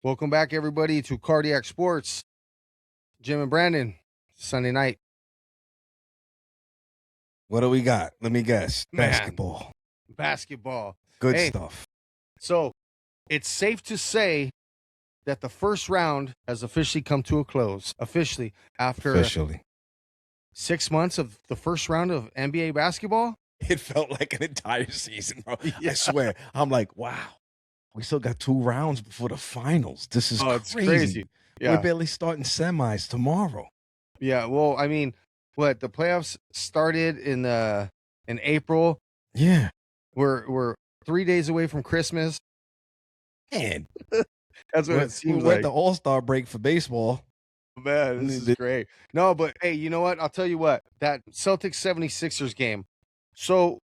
Welcome back, everybody, to Cardiac Sports. Jim and Brandon, Sunday night. What do we got? Let me guess. Man. Basketball. Basketball. Good Hey. stuff. So it's safe to say that the first round has officially come to a close. After 6 months of the first round of NBA basketball. It felt like an entire season, bro. Yeah. I swear. I'm like, wow. We still got 2 rounds before the finals. This is crazy. It's crazy. Yeah. We're barely starting semis tomorrow. Yeah. Well, I mean, the playoffs started in April. Yeah. We're 3 days away from Christmas. Man. That's what it seems we're like. at the All-Star break for baseball. Man, this is great. No, but hey, you know what? I'll tell you what. That Celtics 76ers game. So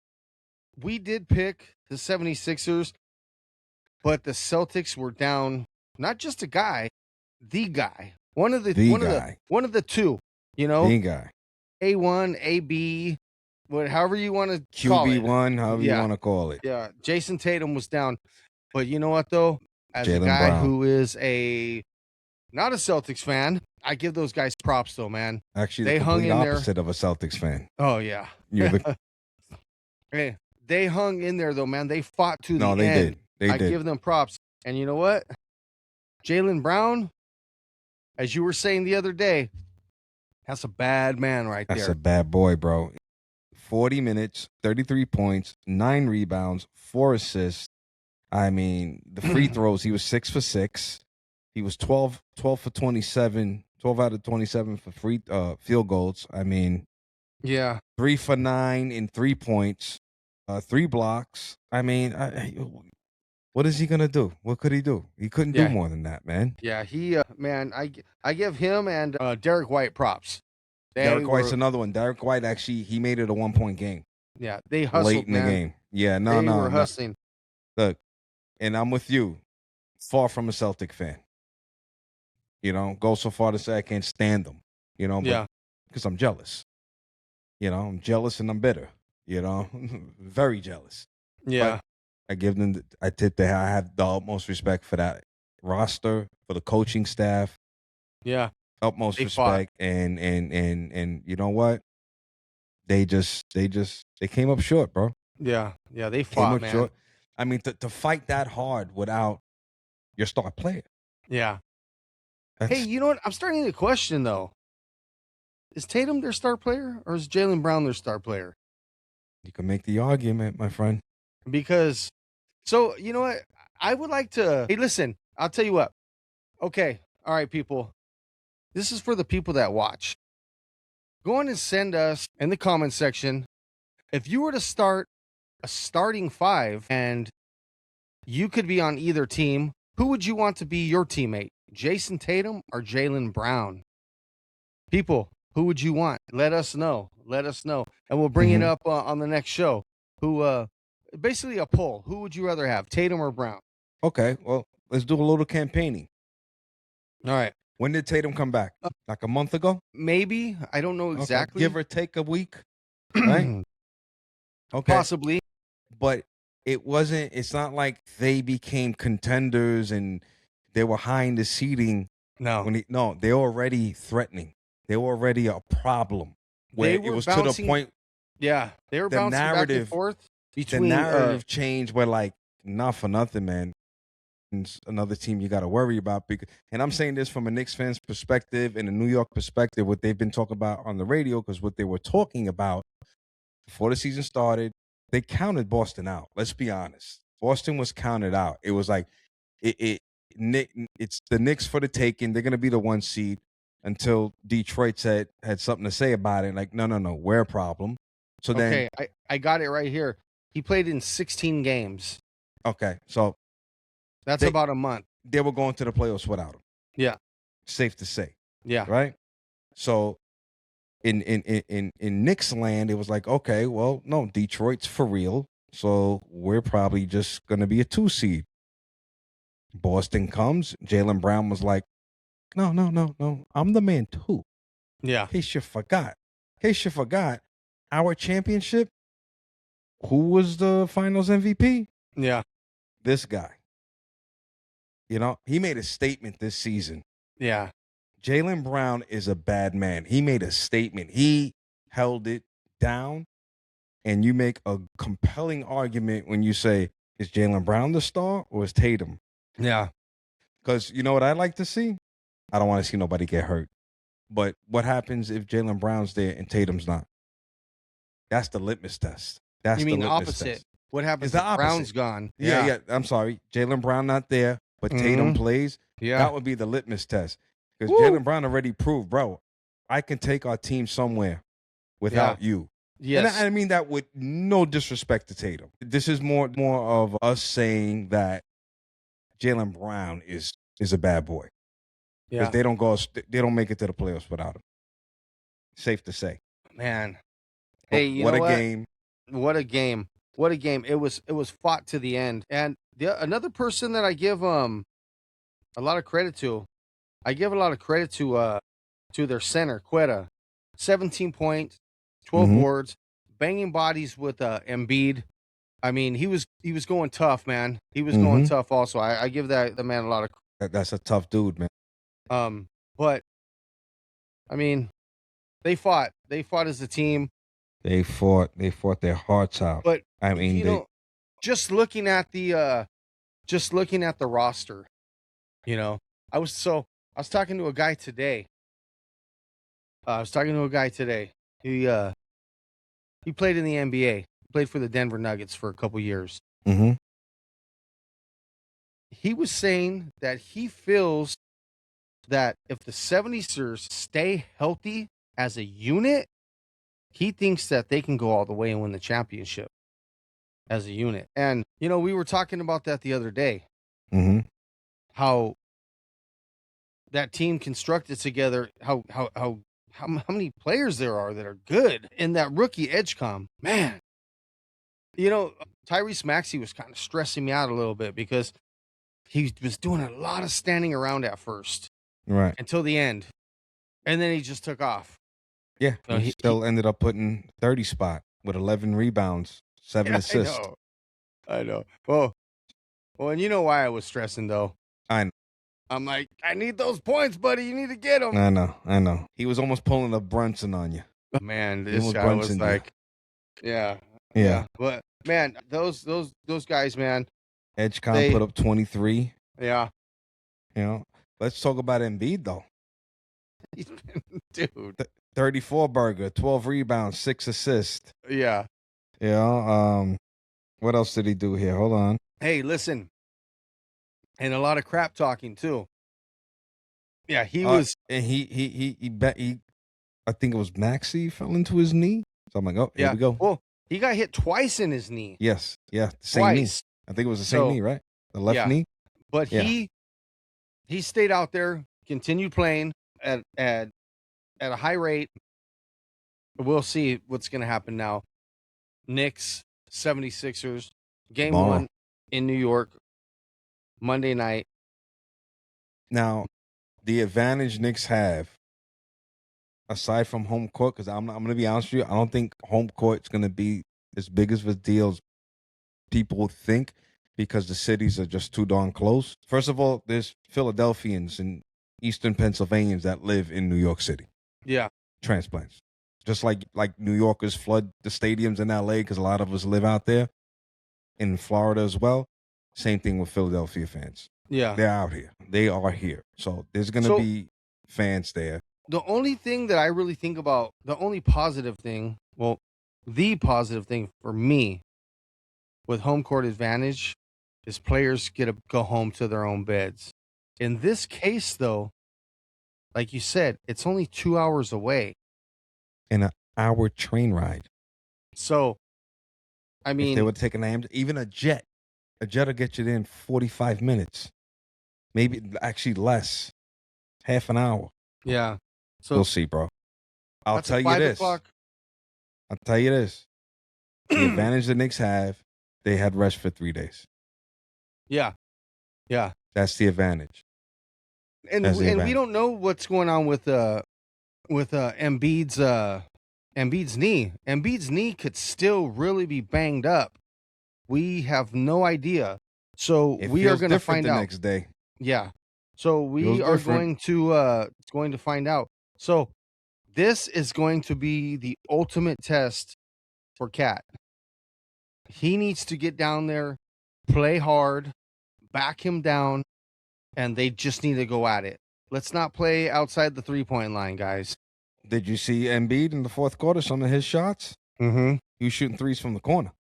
we did pick the 76ers, but the Celtics were down not just a guy, the guy. One of the two, you know? The guy. A1, AB, however you want to call it. QB1, however you want to call it. Yeah. Jason Tatum was down. But you know what though? As Jaylen a guy Brown. who is not a Celtics fan, I give those guys props though, man. Actually, they the hung complete in there. opposite of a Celtics fan. Oh yeah. Hey, they hung in there though, man. They fought to the end. Did. I give them props. And you know what? Jaylen Brown, as you were saying the other day, that's a bad man right there. That's a bad boy, bro. 40 minutes, 33 points, 9 rebounds, 4 assists. I mean, the free throws, he was 6 for 6. He was 12 for 27, 12 out of 27 for free field goals. I mean, yeah, 3 for 9 in 3 points, 3 blocks. I mean, what is he gonna do? What could he do? He couldn't do more than that, man. Yeah, he man, I give him and Derek White props. Derek White's another one. Derek White actually he made it a 1-point game. Yeah, they hustled late in the game. Yeah, they were hustling. Look, and I'm with you. Far from a Celtic fan. You know, go so far to say I can't stand them. You know, because I'm jealous. You know, I'm jealous and I'm bitter. You know, very jealous. Yeah. But I give them. I have the utmost respect for that roster, for the coaching staff. Yeah, utmost respect, and you know what? They came up short, bro. Yeah, they fought, man. Short. I mean, to fight that hard without your star player. Yeah. Hey, you know what? I'm starting to question though. Is Tatum their star player, or is Jaylen Brown their star player? You can make the argument, my friend. Because, so you know what? I would like to. Hey, listen. I'll tell you what. Okay, all right, people. This is for the people that watch. Go on and send us in the comment section. If you were to start a starting 5 and you could be on either team, who would you want to be your teammate? Jason Tatum or Jaylen Brown? People, who would you want? Let us know. And we'll bring it up on the next show. Who, basically a poll. Who would you rather have, Tatum or Brown? Okay, well, let's do a little campaigning. All right. When did Tatum come back? Like a month ago? Maybe. I don't know exactly. Okay. Give or take a week, right? Okay. Possibly. But it's not like they became contenders and they were high in the seeding. No. They're already threatening. They were already a problem. Where it was to the point. Yeah. They were bouncing back and forth. The narrative changed where, like, not for nothing, man. Another team you got to worry about. And I'm saying this from a Knicks fan's perspective and a New York perspective, what they've been talking about on the radio, because what they were talking about before the season started, they counted Boston out. Let's be honest. Boston was counted out. It was like, it's the Knicks for the taking. They're going to be the 1 seed until Detroit had something to say about it. Like, no, we're a problem. So then, I got it right here. He played in 16 games. Okay, so that's about a month. They were going to the playoffs without him. Yeah. Safe to say. Yeah. Right? So in Knicks land, it was like, okay, well, no, Detroit's for real. So we're probably just going to be a 2 seed. Boston comes. Jaylen Brown was like, no. I'm the man too. Yeah. In case you forgot, our championship, who was the finals MVP? Yeah. This guy. You know, he made a statement this season. Yeah. Jaylen Brown is a bad man. He made a statement. He held it down, and you make a compelling argument when you say, is Jaylen Brown the star or is Tatum? Yeah. Because you know what I'd like to see? I don't want to see nobody get hurt. But what happens if Jaylen Brown's there and Tatum's not? That's the litmus test. That's You mean the the litmus opposite? test. What happens It's the if Brown's opposite. gone? Yeah. I'm sorry. Jaylen Brown not there, but Tatum plays. Yeah. That would be the litmus test. Because Woo. Jaylen Brown already proved, bro, I can take our team somewhere without you. Yes. And I mean that with no disrespect to Tatum. This is more of us saying that Jaylen Brown is a bad boy. Yeah. Because they don't make it to the playoffs without him. Safe to say. Man. Hey, you what know a game. What a game. What a game. It was fought to the end. And another person that I give a lot of credit to, I give a lot of credit to their center, Quetta. 17 points, 12 boards, banging bodies with Embiid. I mean, he was going tough, man. He was going tough also. I give the man a lot of credit. That's a tough dude, man. But I mean, they fought as a team. They fought their hearts out. But I mean, just looking at the roster, you know, I was talking to a guy today. He played in the NBA. He played for the Denver Nuggets for a couple years. He was saying that he feels that if the 76ers stay healthy as a unit, he thinks that they can go all the way and win the championship as a unit. And, you know, we were talking about that the other day. How that team constructed together, how many players there are that are good in that rookie EdgeCom. Man, you know, Tyrese Maxey was kind of stressing me out a little bit because he was doing a lot of standing around at first. Right. Until the end. And then he just took off. Yeah. He still ended up putting 30 spot with 11 rebounds, 7 assists. I know. Well, and you know why I was stressing, though? I know. I'm like, I need those points, buddy. You need to get them. I know. He was almost pulling a Brunson on you. Man, this guy was like, yeah. But, man, those guys, man. EdgeCom put up 23. Yeah. You know, let's talk about Embiid, though. Dude. 34 burger, 12 rebounds, 6 assists. Yeah. Yeah. What else did he do here? Hold on. Hey, listen. And a lot of crap talking too. Yeah, he was. And he I think it was Maxey fell into his knee. So I'm like, oh, here we go. Well, he got hit twice in his knee. Yes. Yeah. Same knee. I think it was the same knee, right? The left knee. But he stayed out there, continued playing at a high rate. We'll see what's going to happen now. Knicks, 76ers, game Tomorrow. 1 in New York, Monday night. Now, the advantage Knicks have, aside from home court, because I'm going to be honest with you, I don't think home court's going to be as big of a deal as people think because the cities are just too darn close. First of all, there's Philadelphians and Eastern Pennsylvanians that live in New York City. Yeah. Transplants. Just like New Yorkers flood the stadiums in LA because a lot of us live out there. In Florida as well. Same thing with Philadelphia fans. Yeah. They're out here. They are here. So there's going to be fans there. The only thing that I really think about, the only positive thing, well, the positive thing for me with home court advantage is players get to go home to their own beds. In this case, though, like you said, it's only 2 hours away. And an hour train ride. So, I mean, if they would take even a jet will get you there in 45 minutes. Maybe actually less. Half an hour. Yeah. So we'll see, bro. I'll tell you this. The advantage the Knicks have, they had rest for 3 days. Yeah. Yeah. That's the advantage. And we don't know what's going on with Embiid's knee. Embiid's knee could still really be banged up. We have no idea. So we are going to find out the next day. Yeah. So It was we are different. going to find out. So this is going to be the ultimate test for Cat. He needs to get down there, play hard, back him down, and they just need to go at it. Let's not play outside the 3-point line, guys. Did you see Embiid in the fourth quarter? Some of his shots, Mm-hmm. he was shooting threes from the corner.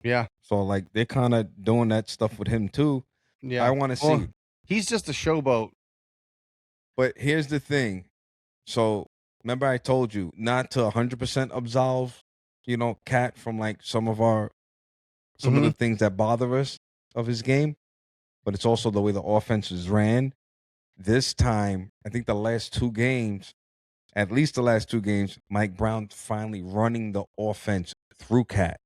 Yeah. So like they're kind of doing that stuff with him too. I Yeah. want to see Well, it. he's just a showboat. But here's the thing. So remember I told you not to 100% absolve, Cat from like some of the things that bother us of his game, but it's also the way the offense is ran. This time, I think at least the last two games, Mike Brown finally running the offense through Cat,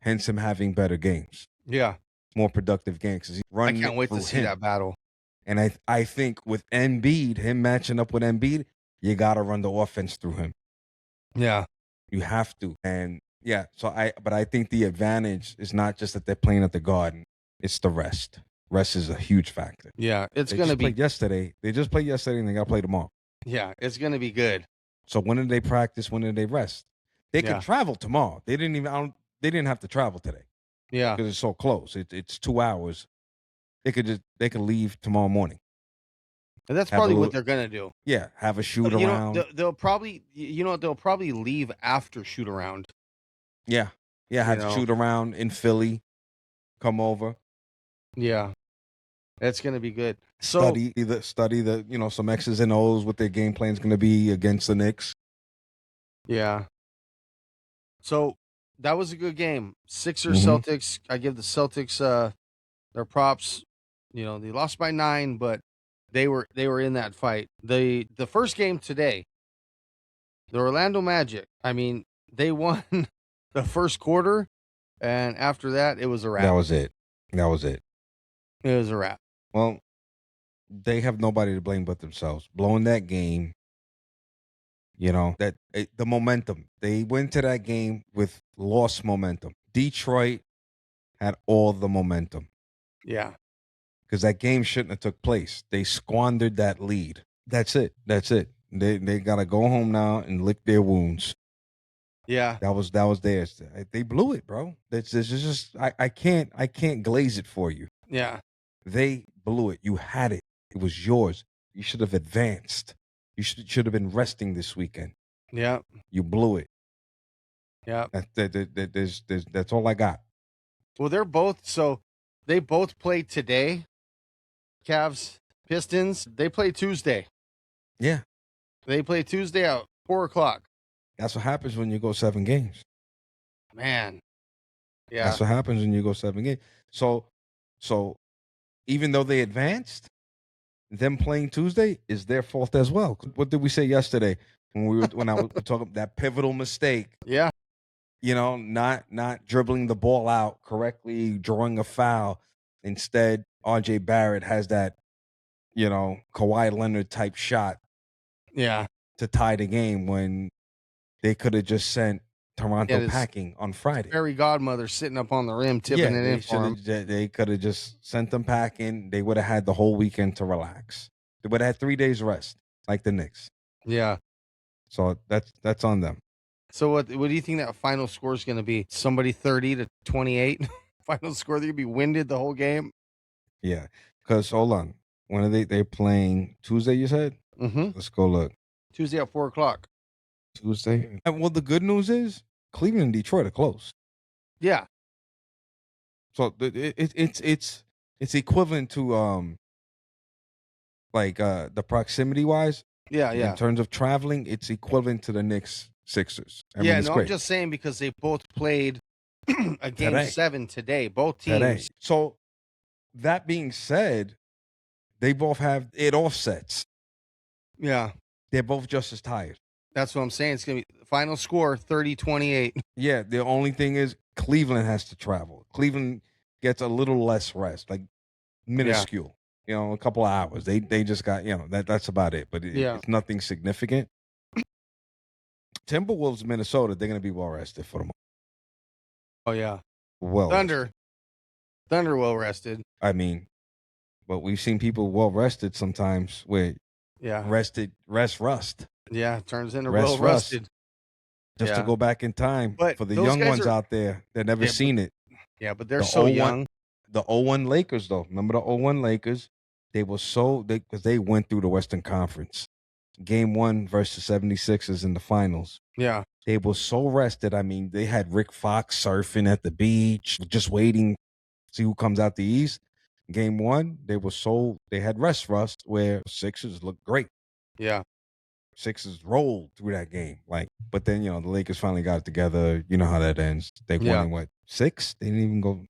hence him having better games, Yeah. more productive games because he's I running can't it wait to through see him. that battle. And I think with Embiid, him matching up with Embiid, you got to run the offense through him. Yeah. You have to. And yeah, but I think the advantage is not just that they're playing at the Garden, it's the rest. Rest is a huge factor. Yeah. It's They going to just be played yesterday. They just played yesterday and they got to play tomorrow. Yeah, it's going to be good. So when did they practice? When did they rest? They Yeah. could travel tomorrow. They didn't have to travel today Yeah. because it's so close. It's 2 hours. They could leave tomorrow morning. And that's Have a probably little- what they're going to do. Yeah, have a shoot You know, around. they'll probably they'll probably leave after shoot around. Yeah, have to shoot around in Philly. Come over. Yeah. That's going to be good. So Study the some X's and O's, what their game plan is going to be against the Knicks. yeah. So that was a good game. Sixers Mhm. Celtics. I give the Celtics their props. They lost by 9, but they were in that fight. The first game today, the Orlando Magic. I mean, they won the first quarter, and after that, it was a wrap. That was it. It was a wrap. Well, they have nobody to blame but themselves. Blowing that game, the momentum. They went to that game with lost momentum. Detroit had all the momentum Yeah. because that game shouldn't have took place. They squandered that lead. That's it. They got to go home now and lick their wounds. Yeah. That was theirs. They blew it, bro. It's just I can't glaze it for you. Yeah. They blew it. You had it. It was yours. You should have advanced. You should have been resting this weekend. Yeah. You blew it. Yeah. That's all I got. Well, they both played today. Cavs, Pistons, they play Tuesday. Yeah. They play Tuesday at 4:00. That's what happens when you go 7 games. Man. Yeah. That's what happens when you go 7 games. So even though they advanced, them playing Tuesday is their fault as well. What did we say yesterday when I was talking that pivotal mistake? Yeah. Not dribbling the ball out correctly, drawing a foul. Instead, RJ Barrett has that, Kawhi Leonard type shot. Yeah. To tie the game when they could have just sent Toronto packing on Friday. Fairy godmother sitting up on the rim, tipping it in for him. They could have just sent them packing. They would have had the whole weekend to relax. They would have had 3 days rest, like the Knicks. Yeah. So that's on them. So what do you think that final score is going to be? Somebody 30-28? Final score, they're going to be winded the whole game? Yeah. Because, hold on. When are they playing? Tuesday, you said? Mm-hmm. Let's go look. Tuesday at 4:00. Tuesday. Well, the good news is Cleveland and Detroit are close. Yeah. So it's equivalent to the proximity wise. Yeah. In terms of traveling, it's equivalent to the Knicks Sixers. I'm just saying because they both played a game 7 today, both teams. Today. So that being said, they both have it offsets. Yeah. They're both just as tired. That's what I'm saying. It's going to be final score 30-28. Yeah, the only thing is Cleveland has to travel. Cleveland gets a little less rest, like minuscule. Yeah. A couple of hours. They just got, that's about it. But it's nothing significant. Timberwolves, Minnesota, they're going to be well rested for tomorrow. Oh, yeah. Well, Thunder well rested. I mean, but we've seen people well rested sometimes where Yeah. rust. Yeah. Turns into Rest well rust. rusted. Just to Yeah. go back in time But for the those young guys ones are, out there that never yeah, seen it. yeah, but they're The so 01 young. the 01 Lakers though. Remember the 01 Lakers? They were because they went through the Western Conference. Game 1 versus 76ers in the finals. Yeah. They were so rested. I mean, they had Rick Fox surfing at the beach, just waiting to see who comes out the East. Game 1, they had rust where Sixers looked great. Yeah. Sixers rolled through that game. But then, the Lakers finally got it together. You know how that ends. They won in what, 6? They didn't even go,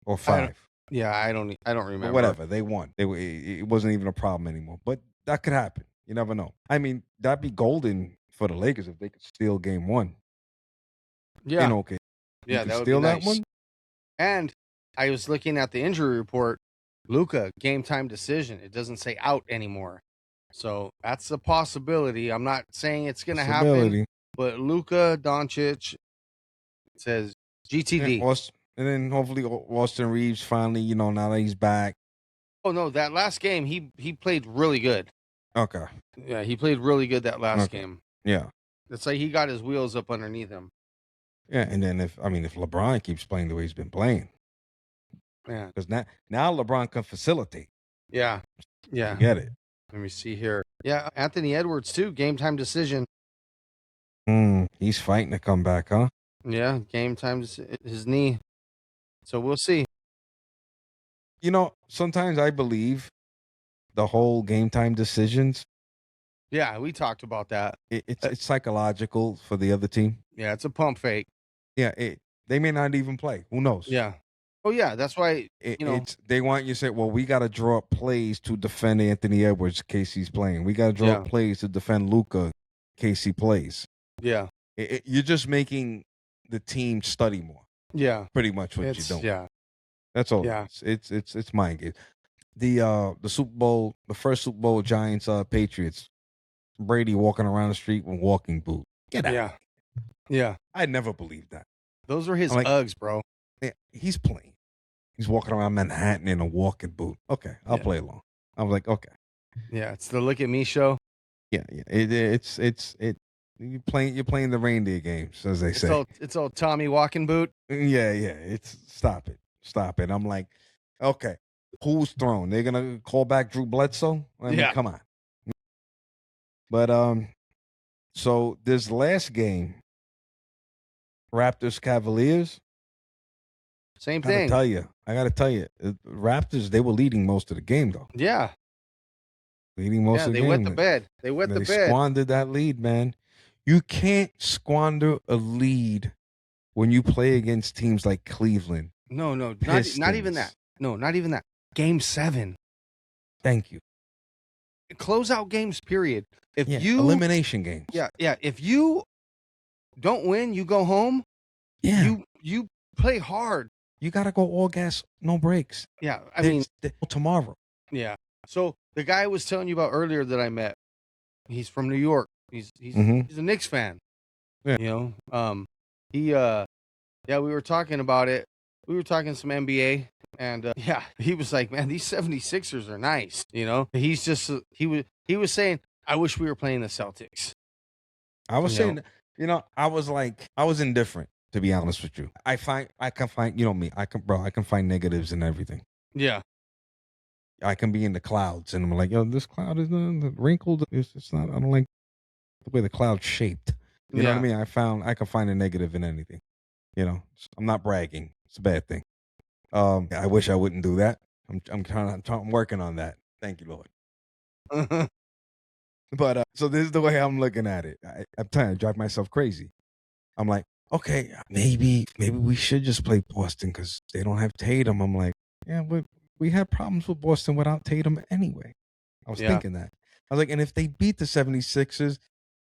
or 5. Yeah, I don't remember. But whatever, they won. It wasn't even a problem anymore. But that could happen. You never know. I mean, that'd be golden for the Lakers if they could steal game 1. Yeah. Okay. Yeah, You that could would steal be that nice. one? And I was looking at the injury report. Luka, game time decision. It doesn't say out anymore. So that's a possibility. I'm not saying it's going to happen, but Luka Doncic says GTD. And then hopefully Austin Reeves finally, now that he's back. Oh no, that last game he played really good. Okay. Yeah, he played really good that last game. Yeah. It's like he got his wheels up underneath him. Yeah, and then if LeBron keeps playing the way he's been playing. Yeah. Because now LeBron can facilitate. Yeah. Yeah. You get it. Let me see here. Yeah, Anthony Edwards too. Game time decision. He's fighting to come back, huh? Yeah, game time. His knee. So we'll see. Sometimes I believe the whole game time decisions. Yeah, we talked about that. It's psychological for the other team. Yeah, it's a pump fake. Yeah, they may not even play. Who knows? Yeah. Oh yeah, that's why they want you to say, well, we got to draw up plays to defend Anthony Edwards in case he's playing. We got to draw up plays to defend Luka in case he plays. Yeah. You're just making the team study more. Yeah. Pretty much what you're doing. Yeah. That's all. Yeah. It's mind games. The Super Bowl, the first Super Bowl, Giants Patriots. Brady walking around the street with walking boot. Get out. Yeah. Yeah. I never believed that. Those are his Uggs, bro. Yeah, he's playing. He's walking around Manhattan in a walking boot. Okay, I'll play along. I was like, okay. Yeah, it's the look at me show. Yeah. It's you're playing the reindeer games, as they say. It's all Tommy walking boot. Yeah. It's stop it. I'm like, okay, who's thrown? They're gonna call back Drew Bledsoe? I mean, come on. But so this last game, Raptors Cavaliers. Same thing. I gotta tell you, Raptors, they were leading most of the game though. Yeah. Leading most of the game. They wet the bed. They squandered that lead, man. You can't squander a lead when you play against teams like Cleveland. No, not even that. No, not even that. Game 7. Thank you. Closeout games, period. Elimination games. Yeah. If you don't win, you go home. Yeah. You play hard. You gotta go all gas, no breaks. Yeah. I mean tomorrow. Yeah. So the guy I was telling you about earlier that I met, he's from New York. He's a Knicks fan. Yeah. We were talking about it. We were talking some NBA. And he was like, man, these 76ers are nice. He's just, he was saying, I wish we were playing the Celtics. I was saying, I was indifferent, to be honest with you. I can find, me, I can find negatives in everything. Yeah. I can be in the clouds and I'm like, yo, this cloud is wrinkled. It's not, I don't like the way the cloud's shaped. You know what I mean? I can find a negative in anything. I'm not bragging. It's a bad thing. I wish I wouldn't do that. I'm working on that. Thank you, Lord. But so this is the way I'm looking at it. I'm trying to drive myself crazy. I'm like, okay, maybe we should just play Boston because they don't have Tatum. I'm like, yeah, but we had problems with Boston without Tatum anyway. I was thinking that. I was like, and if they beat the 76ers,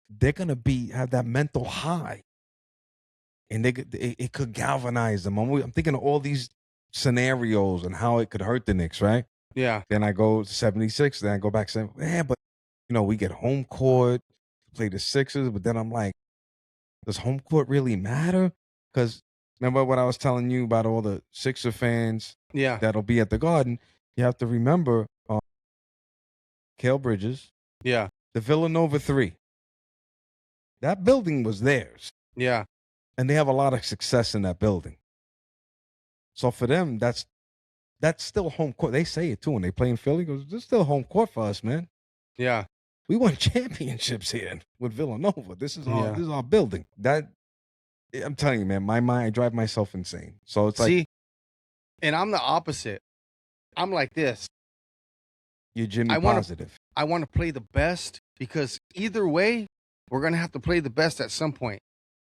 they're gonna have that mental high, and it could galvanize them. I'm thinking of all these scenarios and how it could hurt the Knicks, right? Yeah. Then I go 76, then I go back saying, yeah, but we get home court, play the Sixers, but then I'm like, does home court really matter? Because remember what I was telling you about all the Sixer fans that'll be at the Garden? you have to remember Cale Bridges, Yeah. the Villanova 3. That building was theirs. Yeah. And they have a lot of success in that building. So for them, that's still home court. They say it too when they play in Philly. Goes, this is still home court for us, man. Yeah. We won championships here with Villanova. This is our building. That I'm telling you, man, my mind, I drive myself insane. So it's like, and I'm the opposite. I'm like this. You're Jimmy positive. I want to play the best because either way, we're gonna have to play the best at some point.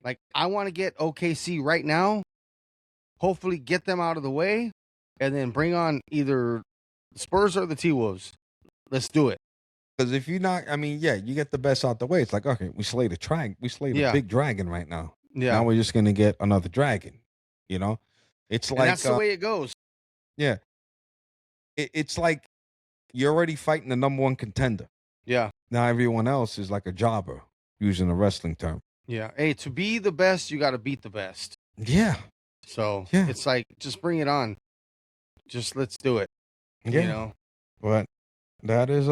Like I want to get OKC right now. Hopefully, get them out of the way, and then bring on either the Spurs or the T-Wolves. Let's do it. Because if you're not, I mean, yeah, you get the best out the way. It's like, okay, we slayed a big dragon right now. Yeah. Now we're just gonna get another dragon. You know, it's like that's the way it goes. Yeah, it's like you're already fighting the number one contender. Yeah. Now everyone else is like a jobber, using a wrestling term. Yeah. Hey, to be the best, you got to beat the best. Yeah. So it's like, just bring it on. Just let's do it. Yeah. You know. But that is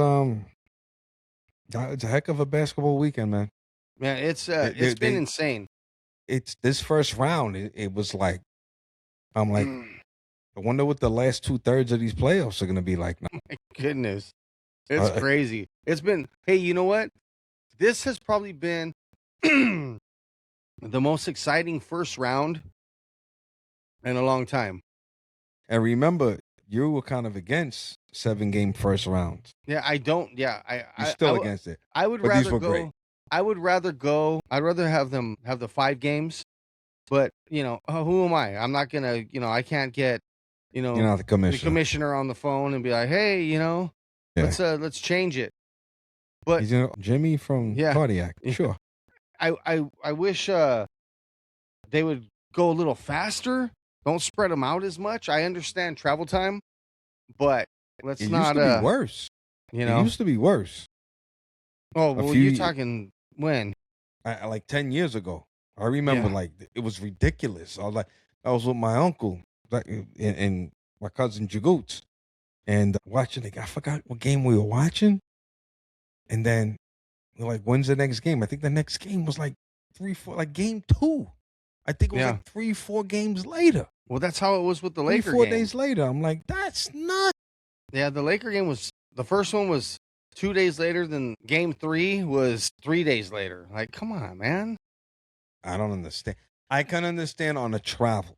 it's a heck of a basketball weekend, man. Man, it's been insane. It's this first round. It was like, I'm like, I wonder what the last 2/3 of these playoffs are gonna be like now. My goodness, it's crazy. It's been. Hey, you know what? This has probably been the most exciting first round in a long time. And remember, you were kind of against 7-game first rounds. Yeah, I don't. Yeah, You're still against it. I would rather go. Great. I would rather go. I'd rather have them have the 5 games. But you know, who am I? I'm not gonna. You know, I can't get. You know, you're not the commissioner on the phone and be like, hey, you know, let's change it. But Jimmy from Cardiac, sure. I wish they would go a little faster. Don't spread them out as much. I understand travel time, but let's not. It used to be worse. You know, it used to be worse. Oh well, you're talking when? Like 10 years ago. I remember, like it was ridiculous. I was with my uncle, like, and my cousin Jagoots, and watching it. I forgot what game we were watching, and then we're like, "When's the next game?" I think the next game was like 3-4, like game 2. I think it was like 3-4 games later. Well, that's how it was with the Laker 4 game. days later. I'm like, that's nuts. Yeah, the Laker game was, the first one was 2 days later, then game 3 was 3 days later. Like, come on, man. I don't understand. I can understand on a travel,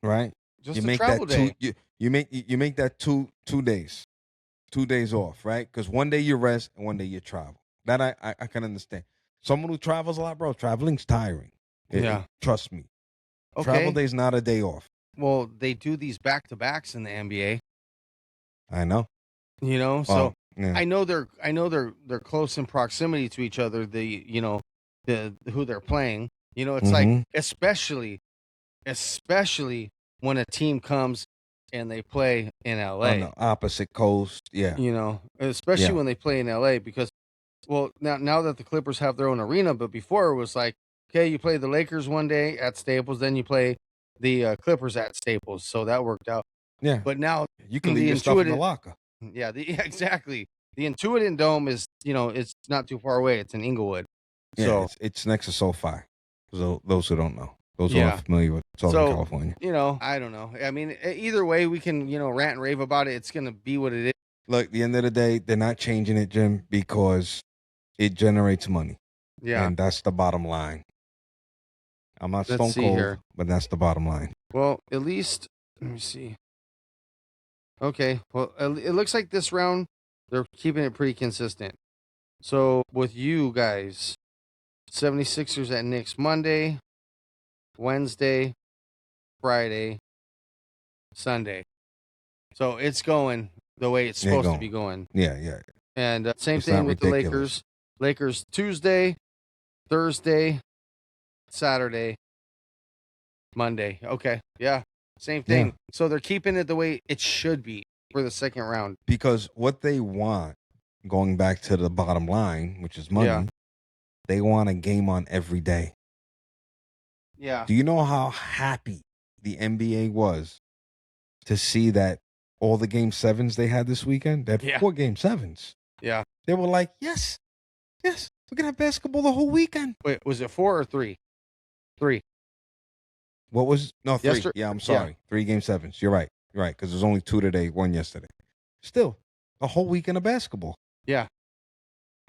right? Just you make travel that day. You make that two days, 2 days off, right? Because one day you rest and one day you travel. That I can understand. Someone who travels a lot, bro, traveling's tiring. Trust me. Okay. Travel day's not a day off. Well, they do these back-to-backs in the NBA. I know. You know, so I know they're close in proximity to each other. The who they're playing. You know, it's like especially when a team comes and they play in LA. On the opposite coast, yeah. You know, especially when they play in LA because, well, now that the Clippers have their own arena, but before it was like, okay, you play the Lakers one day at Staples, then you play the Clippers at Staples, so that worked out. Yeah, but now you can leave your stuff in the locker. Yeah, exactly. The Intuitant Dome is, you know, it's not too far away. It's in Inglewood. Yeah, so it's next to SoFi. So those who don't know, those who aren't familiar with Southern California. You know, I don't know. I mean, either way, we can, you know, rant and rave about it. It's gonna be what it is. Look, at the end of the day, they're not changing it, Jim, because it generates money. Yeah, and that's the bottom line. I'm not stone cold here, but that's the bottom line. Well, at least let me see. Okay, well, it looks like this round they're keeping it pretty consistent. So with you guys, 76ers at Knicks Monday, Wednesday, Friday, Sunday. So it's going the way it's supposed to be going. Yeah. And same thing with the Lakers. Lakers Tuesday, Thursday, Saturday, Monday. Okay, yeah. Same thing. Yeah. So they're keeping it the way it should be for the second round. Because what they want, going back to the bottom line, which is money, they want a game on every day. Yeah. Do you know how happy the NBA was to see that all the game sevens they had this weekend. They had Yeah. 4 game sevens. Yeah. They were like, yes, we're gonna have basketball the whole weekend. Wait, was it 4 or 3? 3. What was 3? Yesterday- Yeah, I'm yeah. sorry. 3 game sevens. You're right. You're right, because there's only 2 today, 1 yesterday. Still, a whole weekend of basketball. Yeah.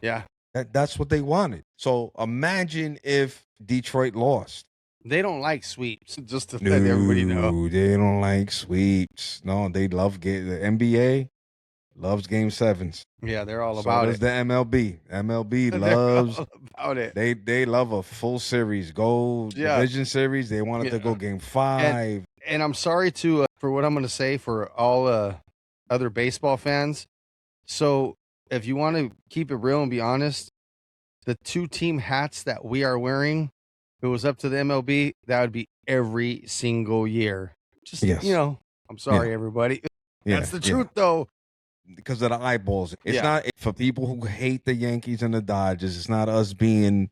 Yeah. That's what they wanted. So imagine if Detroit lost. They don't like sweeps, just to let everybody know. No, they don't like sweeps. No, they love the NBA loves game sevens. Yeah, they're all So about does it. the MLB. MLB They're loves all about it. they love a full series. Go Yeah. division series. They wanted to go Yeah. game 5. And I'm sorry to for what I'm going to say for all other baseball fans. So if you want to keep it real and be honest, the 2 team hats that we are wearing, if it was up to the MLB, that would be every single year. Just, Yes. I'm sorry, everybody. Yeah, That's the truth, though. because of the eyeballs. It's Yeah. not for people who hate the Yankees and the Dodgers. It's not us being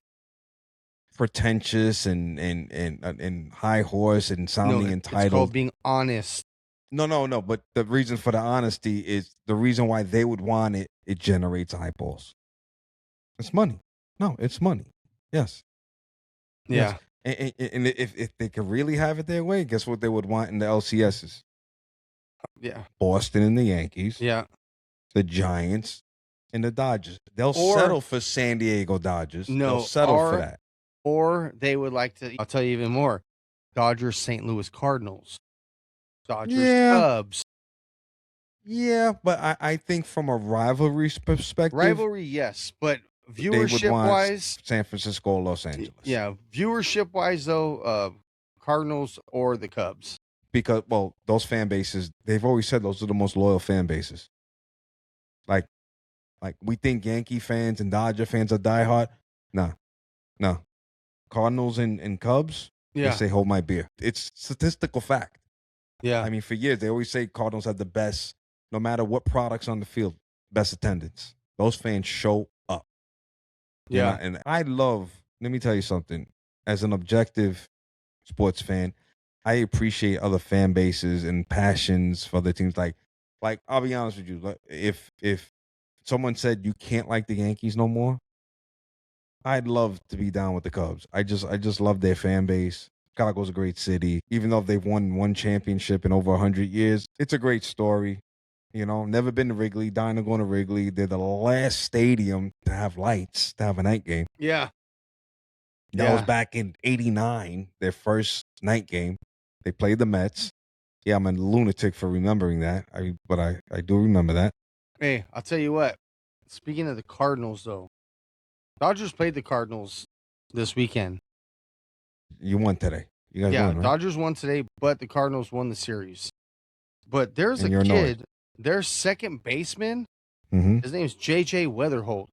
pretentious and high horse and sounding It's entitled. called being honest. No. But the reason for the honesty is the reason why they would want it. It generates eyeballs. It's money. No, it's money. Yes. Yeah. Yes. And if they could really have it their way, guess what they would want in the LCSs? Yeah. Boston and the Yankees, Yeah. the Giants, and the Dodgers. They'll Or- settle for San Diego Dodgers. No, They'll settle or- for that. Or they would like to, I'll tell you even more, Dodgers, St. Louis Cardinals, Dodgers, Yeah. Cubs. Yeah, but I think from a rivalry perspective, Rivalry, yes, but they would viewership want wise, San Francisco or Los Angeles. yeah, viewership wise though, Cardinals or the Cubs. Because, well, those fan bases, they've always said those are the most loyal fan bases. Like we think Yankee fans and Dodger fans are diehard. No. Cardinals and Cubs, Yeah, they say hold my beer. It's statistical fact. yeah, I mean, for years, they always say Cardinals have the best, no matter what products on the field, best attendance. Those fans show up. You yeah. know, and I love, let me tell you something, as an objective sports fan, I appreciate other fan bases and passions for the teams. Like I'll be honest with you, like, if someone said you can't like the Yankees no more, I'd love to be down with the Cubs. I just love their fan base. Chicago's a great city. Even though they've won one championship in over 100 years, it's a great story. Never been to Wrigley, dying to go to Wrigley. They're the last stadium to have lights, to have a night game. Yeah. That was Yeah. back in '89, their first night game. They played the Mets. Yeah, I'm a lunatic for remembering that. But I do remember that. Hey, I'll tell you what. Speaking of the Cardinals, though, Dodgers played the Cardinals this weekend. You won today. You guys Yeah, won, right? Dodgers won today, but the Cardinals won the series. But there's And a you're annoyed. kid, their second baseman, Mm-hmm. his name's JJ Weatherholt.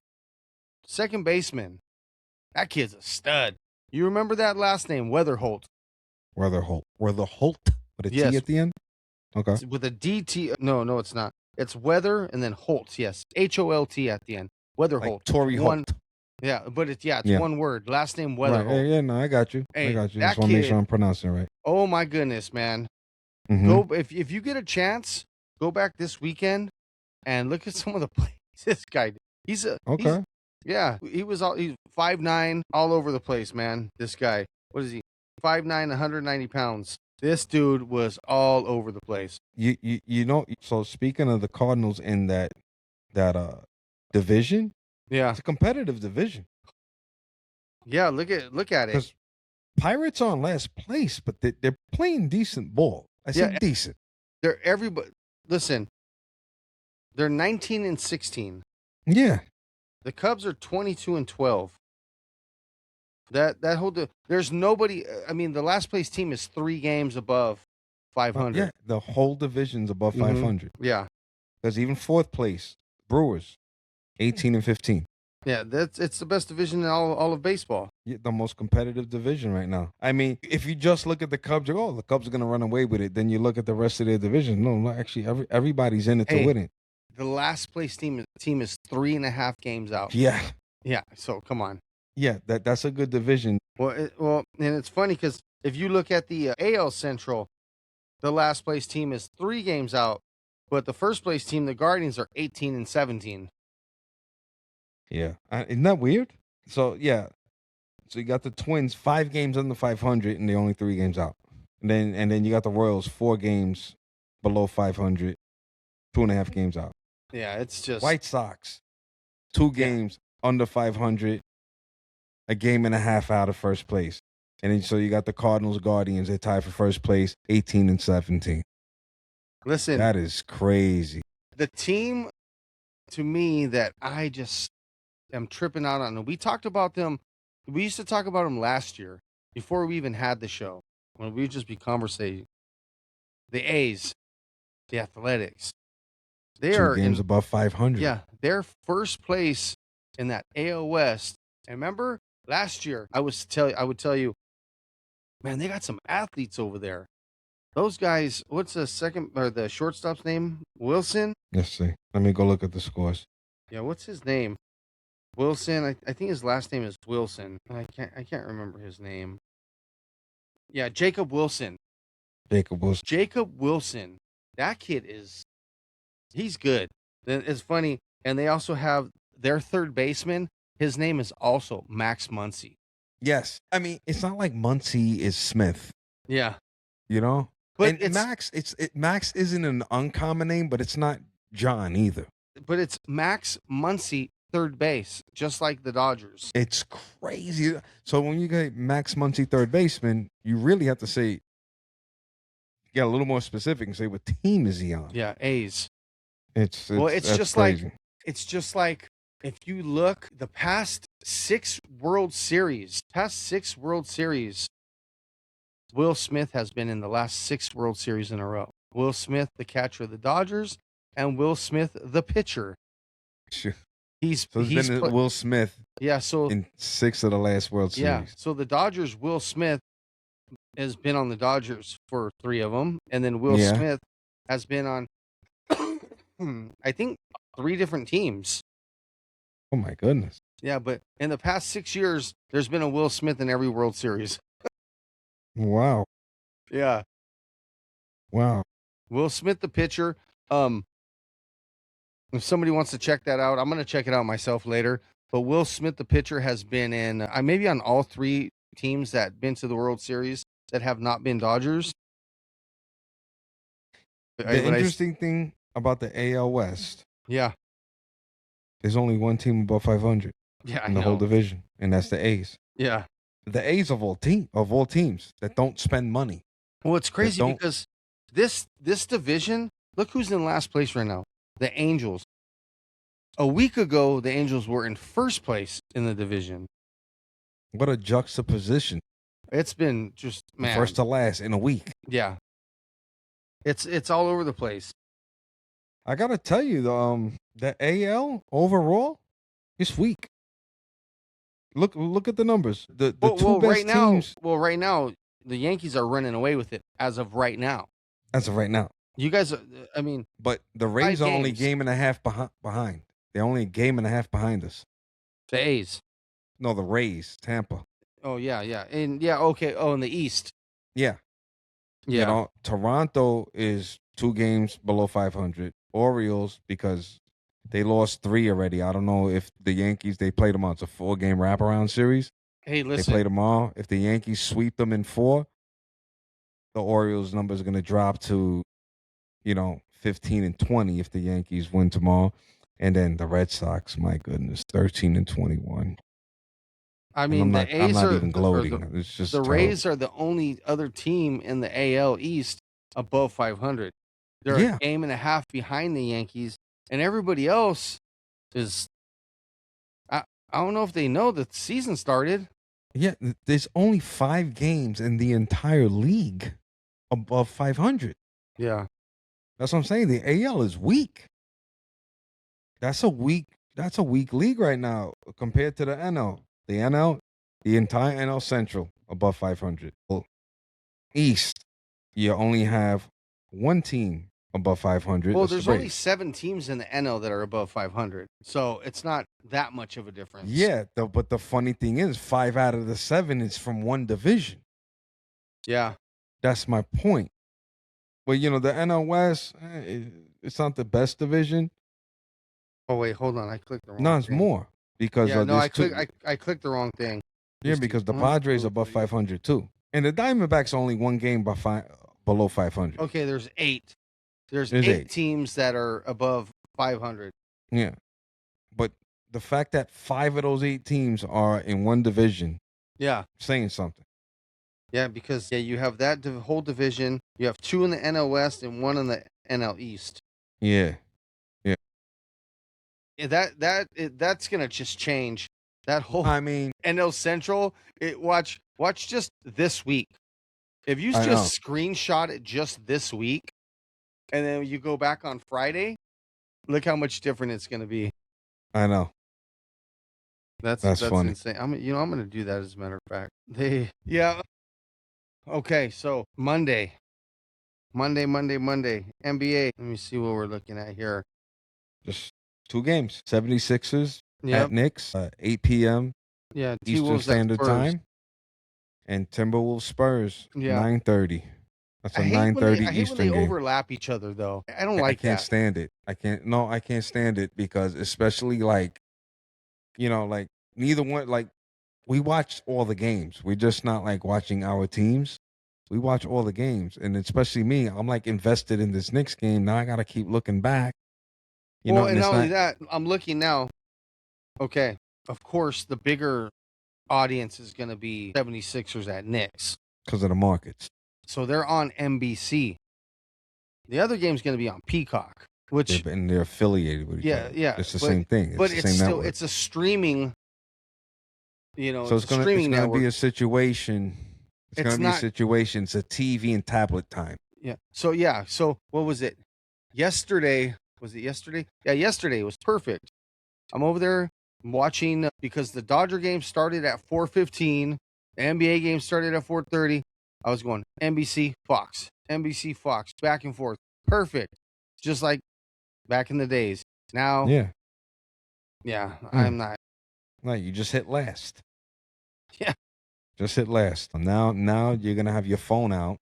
Second baseman. That kid's a stud. You remember that last name, Weatherholt, Weatherholt with a T Yes. at the end. Okay. with a DT. No, it's not. It's Weather and then Holt. Yes, Holt at the end. Weatherholt. Like Torrey One- Holt. Yeah, but it's Yeah. one word. Last name Right. Weatherholt. Yeah, no, I got you. Hey, I got you. that Just want to make kid- sure I'm pronouncing it right. Oh my goodness, man. Mhm. Go if you get a chance, go back this weekend and look at some of the plays this guy did. He's Okay. he's 5'9", all over the place, man. This guy. What is he? 5'9", 190 pounds. This dude was all over the place. So speaking of the Cardinals in that division, Yeah. it's a competitive division. Yeah, look at it. Because Pirates are in last place, but they're playing decent ball. I said Yeah. decent. They're everybody listen. They're 19-16. Yeah. The Cubs are 22-12. That there's nobody. I mean, the last place team is 3 games above 500. Yeah. The whole division's above Mhm. 500. Yeah, Because even fourth place, Brewers, 18-15. yeah. It's the best division in all of baseball. Yeah, the most competitive division right now. I mean, if you just look at the Cubs, you go, the Cubs are going to run away with it. Then you look at the rest of their division. No, actually, everybody's in it to Hey. win it. The last place team is 3.5 games out. Yeah. Yeah. So come on. Yeah, that's a good division. Well, and it's funny because if you look at the AL Central, the last place team is 3 games out But the first place team, the Guardians, are 18-17. Yeah. Isn't that weird? So, yeah. So you got the Twins 5 games under 500 and they're only 3 games out. And then you got the Royals 4 games below 500, 2.5 games out. Yeah, it's just White Sox 2 games under 500, a game and a half out of first place. And then so you got the Cardinals, Guardians, they tied for first place, 18-17. Listen, that is crazy. The team, to me, that I just am tripping out on. We talked about them. We used to talk about them last year before we even had the show. When we would just be conversating. The A's, the Athletics, they 2 are games above 500. Yeah, they're first place in that AL West. And remember last year, I would tell you, man, they got some athletes over there. Those guys, what's the second or the shortstop's name? Wilson? Let's see. Let me go look at the scores. Yeah, what's his name? Wilson. I think his last name is Wilson. I can't remember his name. Yeah, Jacob Wilson. Jacob Wilson. That kid he's good. It's funny. And they also have their third baseman. His name is also Max Muncy. Yes. I mean, it's not like Muncy is Smith. Yeah. You know? But and Max isn't an uncommon name, but it's not John either. But it's Max Muncy, third base, just like the Dodgers. It's crazy. So when you get Max Muncy, third baseman, you really have to say, get a little more specific and say what team is he on? Yeah, A's. It's just crazy. Like if you look the past 6 World Series, Will Smith has been in the last 6 World Series in a row. Will Smith, the catcher of the Dodgers, and Will Smith, the pitcher. Sure. He's been Will Smith. Yeah, so in 6 of the last World Series. Yeah, so the Dodgers, Will Smith has been on the Dodgers for 3 of them, and then Will Smith has been on, I think, 3 different teams. Oh my goodness! Yeah, but in the past 6 years, there's been a Will Smith in every World Series. Wow. Yeah. Wow. Will Smith, the pitcher. If somebody wants to check that out, I'm going to check it out myself later. But Will Smith, the pitcher, has been in, maybe on all 3 teams that been to the World Series that have not been Dodgers. The interesting thing about the AL West. Yeah. There's only one team above 500. Yeah, in the whole division, and that's the A's. Yeah. The A's of all teams that don't spend money. Well, it's crazy because this division, look who's in last place right now. The Angels. A week ago, the Angels were in first place in the division. What a juxtaposition. It's been just, man. First to last in a week. Yeah. It's all over the place. I got to tell you, the AL overall is weak. Look at the numbers. The two best teams. Right now, the Yankees are running away with it as of right now. As of right now. You guys, I mean. But the Rays are only a game and a half behind. They're only a game and a half behind us. The A's. No, the Rays, Tampa. Oh, yeah. And okay. Oh, in the East. Yeah. Yeah. You know, Toronto is 2 games below 500. Orioles, because they lost 3 already. I don't know if the Yankees, they played them on. It's a 4-game wraparound series. Hey, listen. They played them all. If the Yankees sweep them in 4, the Orioles number is going to drop to, 15-20 if the Yankees win tomorrow. And then the Red Sox, my goodness, 13-21. I mean, the A's I'm not even gloating. It's just the terrible. Rays are the only other team in the AL East above 500. They're a game and a half behind the Yankees, and everybody else is. I don't know if they know that the season started. Yeah, there's only 5 games in the entire league above 500. Yeah, that's what I'm saying. The AL is weak. That's a weak league right now compared to the NL. The NL, the entire NL Central above 500. East, you only have 1 team above 500. Well, there's only 7 teams in the NL that are above 500, so it's not that much of a difference. Yeah, but the funny thing is, 5 out of the 7 is from one division. Yeah, that's my point. But the NL West, It's not the best division. Oh wait, hold on. I clicked the wrong No, it's thing. more because Yeah, no, there's two. I clicked the wrong thing. Yeah, Let's see. because the 1, Padres 2, are above 3. 500 too, and the Diamondbacks are only one game below 500. Okay, there's 8. There's There's 8 8. teams that are above 500. Yeah, but the fact that 5 of those 8 teams are in one division Yeah. saying something. Yeah, because you have that whole division. You have 2 in the NL West and 1 in the NL East. Yeah. Yeah, that's gonna just change that whole I mean, NL Central. Watch just this week. If you I know. just screenshot it just this week, and then you go back on Friday, look how much different it's gonna be. I know. That's funny. insane. I'm gonna do that as a matter of fact. Yeah. Okay, so Monday, NBA. Let me see what we're looking at here. Just 2 games. 76ers Yep. at Knicks, 8 p.m. Yeah, Eastern T-Wolves at Standard Spurs. Time, and Timberwolves Spurs, Yeah. 9:30. That's I a hate 9:30 when they Eastern game. overlap each other though. I don't I like can't that. stand it. I can't stand it because especially like, like neither one, like we watch all the games. We're just not like watching our teams. We watch all the games, and especially me, I'm like invested in this Knicks game. Now I got to keep looking back. And it's not only that, I'm looking now. Okay, of course, the bigger audience is going to be 76ers at Knicks because of the markets. So they're on NBC. The other game's going to be on Peacock, which and they're affiliated with each other. Yeah, it's the same thing. But it's the same network. It's a streaming. So it's going to be a situation. It's going to be a situation. It's a TV and tablet time. Yeah. So what was it? Yesterday. Was it yesterday? Yeah, yesterday was perfect. I'm over there watching because the Dodger game started at 4:15. The NBA game started at 4:30. I was going NBC, Fox, back and forth. Perfect. Just like back in the days. Now. Yeah. I'm not. No, you just hit last. Yeah. Just hit last. Now you're going to have your phone out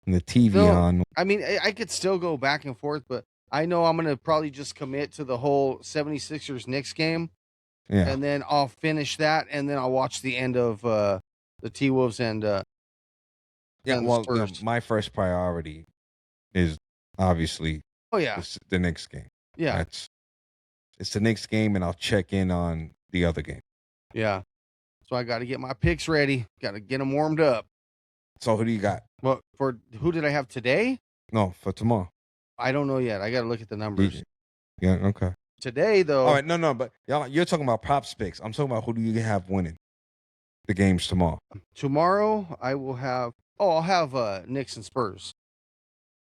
and the TV on. I mean, I could still go back and forth, but I know I'm going to probably just commit to the whole 76ers Knicks game. Yeah. And then I'll finish that, and then I'll watch the end of the T-Wolves and my first priority is obviously the Knicks game. Yeah. It's the Knicks game, and I'll check in on the other game. Yeah. So I got to get my picks ready. Got to get them warmed up. So who do you got? Well, for who did I have today? No, for tomorrow. I don't know yet. I got to look at the numbers. Yeah, okay. Today, though. All right, no, but you're talking about props picks. I'm talking about who do you have winning the games tomorrow. Tomorrow, I will have. I'll have Knicks and Spurs.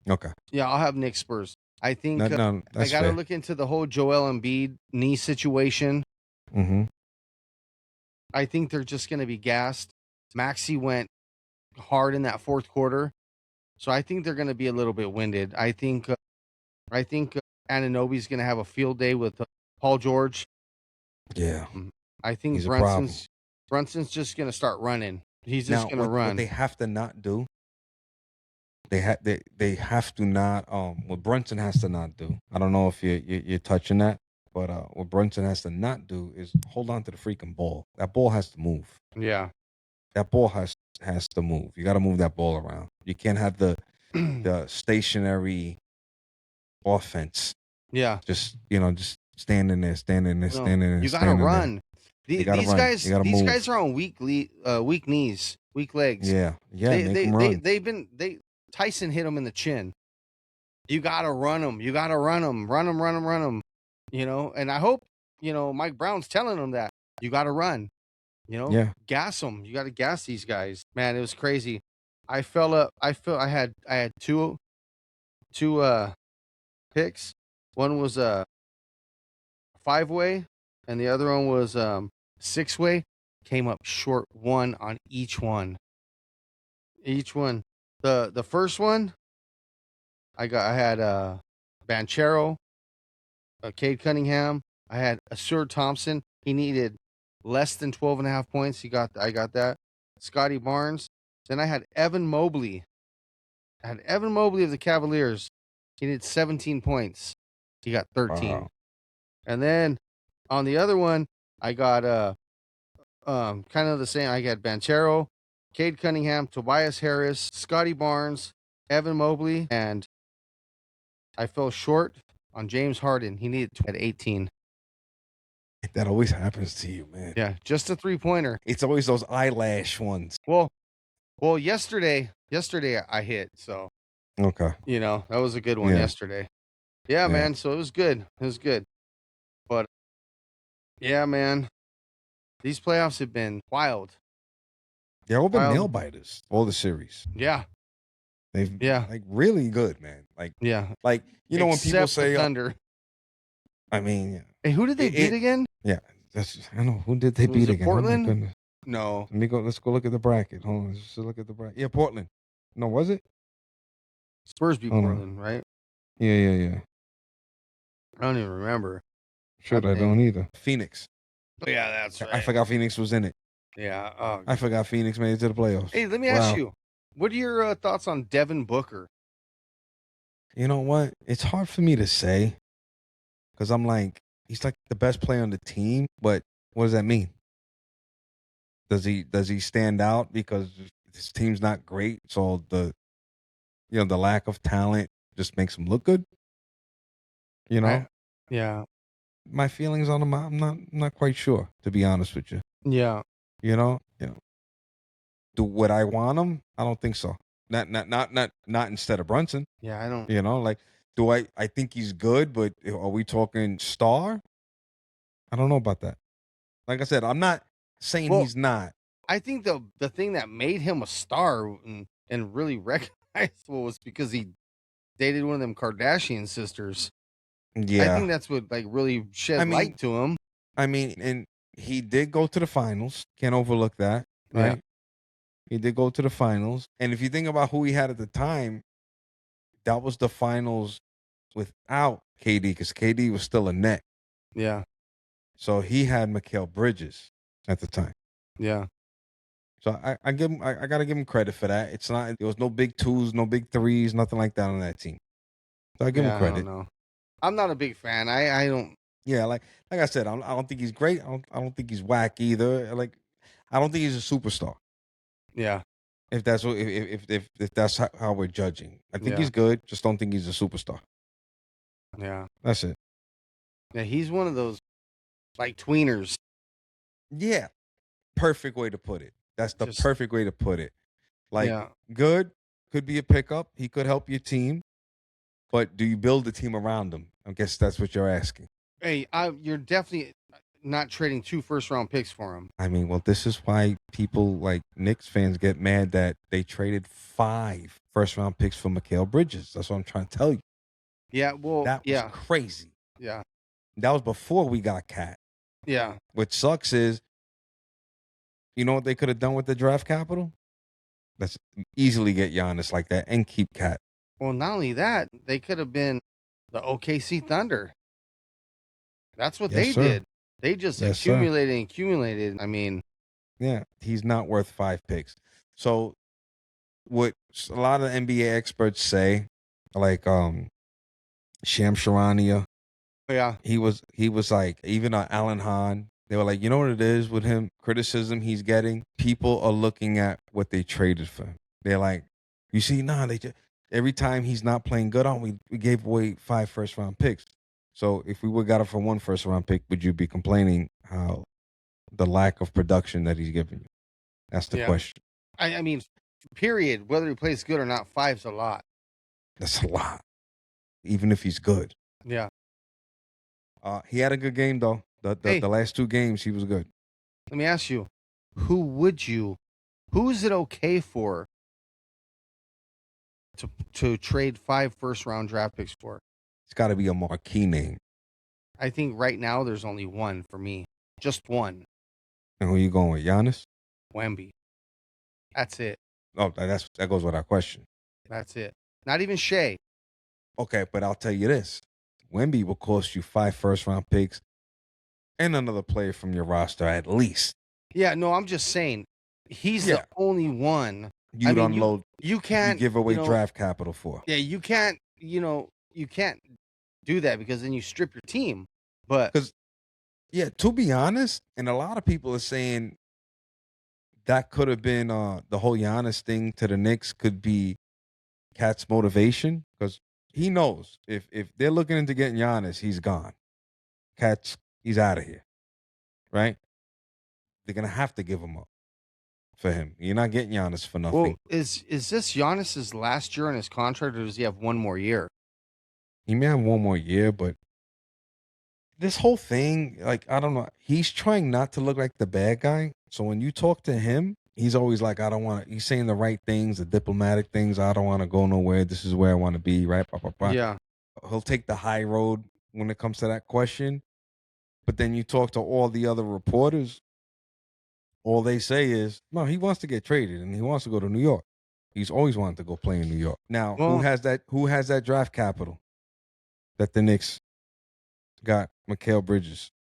Okay. Yeah, I'll have Knicks Spurs. I think I got to look into the whole Joel Embiid knee situation. Mm-hmm. I think they're just going to be gassed. Maxey went hard in that fourth quarter, so I think they're going to be a little bit winded. I think Anunoby's going to have a field day with Paul George. Yeah. I think Brunson's just going to start running. He's just going to run. What they have to not do. They have to not. What Brunson has to not do. I don't know if you're touching that, but what Brunson has to not do is hold on to the freaking ball. That ball has to move. Yeah. That ball has to move. You got to move that ball around. You can't have the stationary offense. Yeah. Just standing there. You got to run. These guys are on weak knees, weak legs. Yeah. Tyson hit him in the chin. You got to run them. You got to run them. Run them. And I hope, Mike Brown's telling them that you got to run, gas them. You got to gas these guys, man. It was crazy. I had two picks. One was a 5-way and the other one was 6-way. Came up short one on each one. The first one, I had Banchero, Cade Cunningham. I had Asur Thompson. He needed less than 12.5 points. I got that. Scotty Barnes. Then I had Evan Mobley. of the Cavaliers. He needed 17 points. He got 13. Wow. And then on the other one, I got kind of the same. I got Banchero, Cade Cunningham, Tobias Harris, Scotty Barnes, Evan Mobley, and I fell short on James Harden. He needed at 18. That always happens to you, man. Yeah, just a 3-pointer. It's always those eyelash ones. Well, yesterday I hit, so Okay. that was a good one yesterday. Yeah, man. So it was good. It was good. But yeah, man, these playoffs have been wild. They've all been nail biters. All the series. Yeah. They've like really good, man. Like like when people say Thunder. I mean, hey, who did they beat again? Yeah, I know who did they beat again. Portland? Oh, my goodness. No. Let's go look at the bracket. Hold on, let's look at the bracket. Yeah, Portland. No, was it? Spurs beat Portland, right? Yeah. I don't even remember. Shit, I don't either. Phoenix. Oh, yeah, that's right. I forgot Phoenix was in it. Yeah. Oh, I forgot Phoenix made it to the playoffs. hey, let me ask you, what are your thoughts on Devin Booker? You know what? It's hard for me to say because I'm like, he's like the best player on the team, but what does that mean? Does he stand out because his team's not great, so the lack of talent just makes him look good? Yeah. My feelings on him, I'm not quite sure, to be honest with you. Yeah. Would I want him? I don't think so. Not instead of Brunson. Yeah, I don't. Like, do I think he's good, but are we talking star? I don't know about that. Like I said, I'm not saying he's not. I think the thing that made him a star and really recognizable was because he dated one of them Kardashian sisters. Yeah. I think that's what like really shed light to him. I mean, and he did go to the finals. Can't overlook that, right? Yeah. He did go to the finals. And if you think about who he had at the time, that was the finals without KD, because KD was still a net. Yeah. So he had Mikal Bridges at the time. Yeah. So I gotta give him credit for that. It's not, there was no big twos, no big threes, nothing like that on that team. So I give him credit. I don't know. I'm not a big fan. I don't. Yeah, like I said, I don't think he's great. I don't think he's whack either. Like, I don't think he's a superstar. Yeah. If that's how we're judging, I think he's good. Just don't think he's a superstar. Yeah. That's it. Yeah, he's one of those like tweeners. Yeah. Perfect way to put it. That's the perfect way to put it. Like, good, could be a pickup. He could help your team. But do you build the team around him? I guess that's what you're asking. Hey, you're definitely not trading 2 first-round picks for him. I mean, well, this is why people like Knicks fans get mad that they traded 5 first-round picks for Mikal Bridges. That's what I'm trying to tell you. Yeah, well, that was crazy. Yeah. That was before we got Cat. Yeah. What sucks is, you know what they could have done with the draft capital? Let's easily get Giannis like that and keep Cat. Well, not only that, they could have been the OKC Thunder. That's what they did. They just accumulated. I mean, yeah, he's not worth 5 picks. So, what a lot of NBA experts say, like Shams Charania, he was like, even Alan Hahn, they were like, you know what it is with him? Criticism he's getting. People are looking at what they traded for him. They're like, you see, they just. Every time he's not playing good, we gave away 5 first-round picks. So if we would got it for 1 first-round pick, would you be complaining how the lack of production that he's giving you? That's the question. I mean, period. Whether he plays good or not, 5's a lot. That's a lot, even if he's good. Yeah. He had a good game though. The last 2 games, he was good. Let me ask you, who is it okay for to trade 5 first-round draft picks for? It's got to be a marquee name. I think right now there's only one for me. Just one. And who you going with? Giannis? Wemby. That's it. Oh, that goes without question. That's it. Not even Shea. Okay, but I'll tell you this. Wemby will cost you 5 first-round picks and another player from your roster at least. Yeah, no, I'm just saying. He's the only one. You'd unload. You can't give away draft capital for. Yeah, you can't, you can't do that because then you strip your team. But yeah, to be honest, and a lot of people are saying that could have been the whole Giannis thing to the Knicks could be Cat's motivation because he knows if they're looking into getting Giannis, he's gone. He's out of here, right? They're gonna have to give him up for him. You're not getting Giannis for nothing. well, is this Giannis's last year on his contract, or does he have one more year? He may have one more year, but this whole thing, like, I don't know. He's trying not to look like the bad guy. So when you talk to him, he's always like, I don't want to. He's saying the right things, the diplomatic things. I don't want to go nowhere. This is where I want to be, right? Blah, blah, blah. Yeah. He'll take the high road when it comes to that question. But then you talk to all the other reporters, all they say is, no, he wants to get traded and he wants to go to New York. He's always wanted to go play in New York. Now, Well- who has that draft capital that the Knicks got? Mikal Bridges.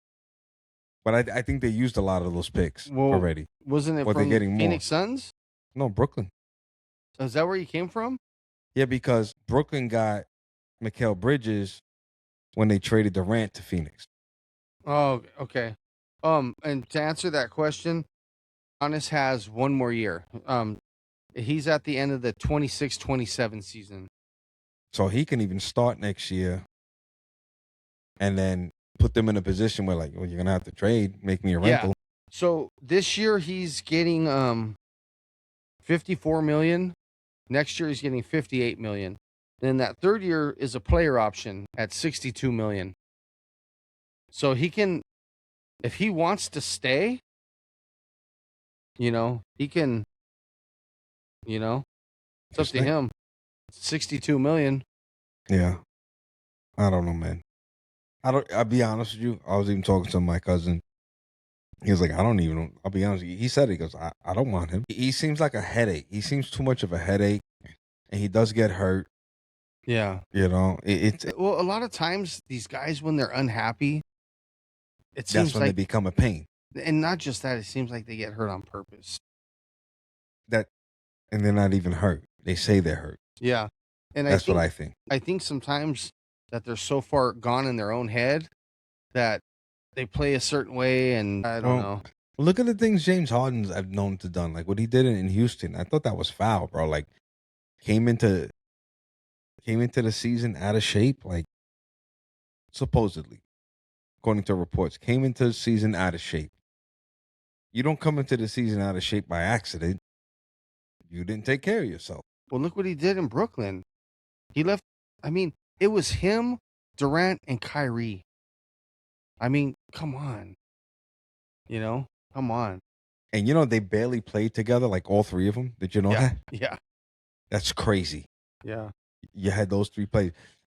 But I think they used a lot of those picks already. Wasn't it Or they're from getting more. Phoenix Suns? No, Brooklyn. Is that where he came from? Yeah, because Brooklyn got Mikal Bridges when they traded Durant to Phoenix. Oh, okay. And to answer that question, Giannis has one more year. He's at the end of the 26-27 season. So he can even start next year and then put them in a position where, like, well, you're going to have to trade, make me a rental. So this year he's getting $54 million. Next year he's getting $58 million. Then that third year is a player option at $62 million. So he can, if he wants to stay, he can, it's up to him. $62 million. Yeah. I don't know, man. I'll be honest with you. I was even talking to my cousin. He was like, I'll be honest with you. He said, he goes, I don't want him. He seems like a headache. He seems too much of a headache. And he does get hurt. Yeah. It's Well, a lot of times these guys, when they're unhappy, it that's seems when they like, become a pain. and not just that, it seems like they get hurt on purpose. And they're not even hurt. They say they're hurt. Yeah. And That's what I think. I think sometimes that they're so far gone in their own head that they play a certain way, and I don't know. Look at the things James Harden's I've known to done. Like what he did in Houston. I thought that was foul, bro. Like came into the season out of shape, like supposedly, according to reports, came into the season out of shape. You don't come into the season out of shape by accident. You didn't take care of yourself. Well, look what he did in Brooklyn. He left. I mean, it was him, Durant, and Kyrie. I mean, come on. Come on. And they barely played together, like all three of them. Did you know that? Yeah. That's crazy. Yeah. You had those three players.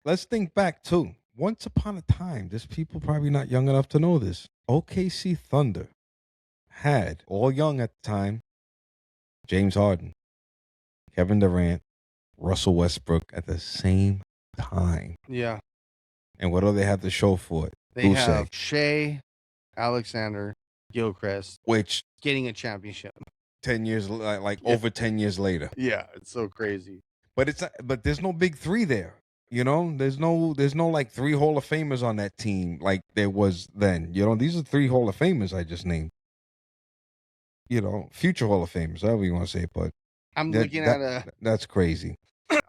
Let's think back too. Once upon a time, there's people probably not young enough to know this. OKC Thunder had, all young at the time, James Harden, Kevin Durant, Russell Westbrook at the same time. Yeah. And what do they have to show for it? They have Shea, Alexander, Gilchrist, which getting a championship. 10 years, like over 10 years later. Yeah, it's so crazy. But there's no big three there. There's no like three Hall of Famers on that team like there was then. These are three Hall of Famers I just named. Future Hall of Famers, however you want to say it, but that's crazy.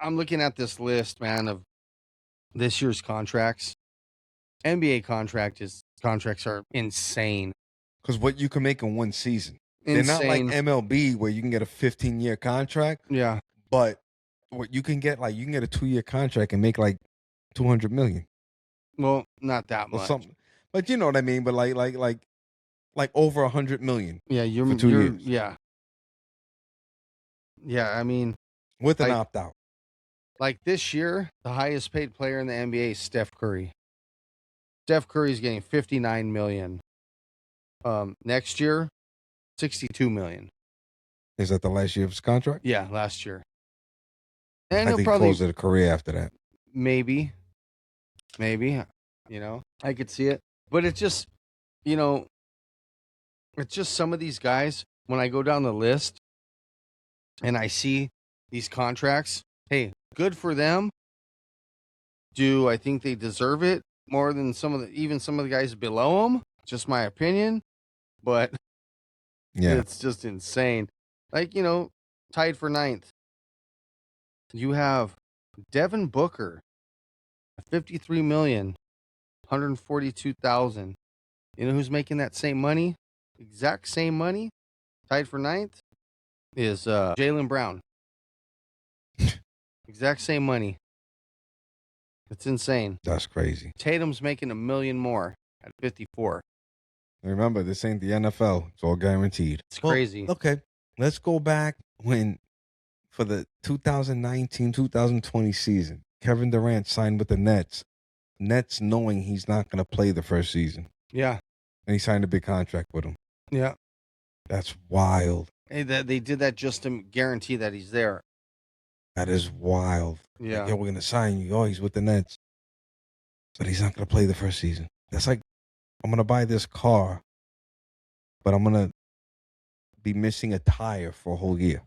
I'm looking at this list, man, of this year's contracts. NBA contracts are insane. Because what you can make in one season. Insane. They're not like MLB where you can get a 15-year contract. Yeah. But what you can get, you can get a 2-year contract and make like $200 million. Well, not that much. Or something. But you know what I mean? But like over $100 million. Yeah, for 2 years. Yeah. Yeah, I mean, with an opt out. Like this year, the highest paid player in the NBA is Steph Curry. Steph Curry's getting $59 million. Next year, $62 million. Is that the last year of his contract? Yeah, last year. And I he'll think probably close a career after that. Maybe. I could see it. But it's just, it's just some of these guys, when I go down the list and I see these contracts, hey, good for them. Do I think they deserve it more than some of the guys below them? Just my opinion, but Yeah, it's just insane. Like, tied for ninth. You have Devin Booker, 53 million, 142,000. You know who's making that same money? Exact same money, tied for ninth, is Jaylen Brown. Exact same money. It's insane. that's crazy. Tatum's making $1 million more at 54. Remember, this ain't the NFL. It's all guaranteed. It's crazy. Okay, let's go back for the 2019-2020 season, Kevin Durant signed with the Nets. Nets knowing he's not going to play the first season. Yeah. And he signed a big contract with him. Yeah. That's wild. Hey, they did that just to guarantee that he's there. That is wild. Yeah. Like, we're going to sign you. Oh, he's with the Nets. But he's not going to play the first season. That's like, I'm going to buy this car, but I'm going to be missing a tire for a whole year.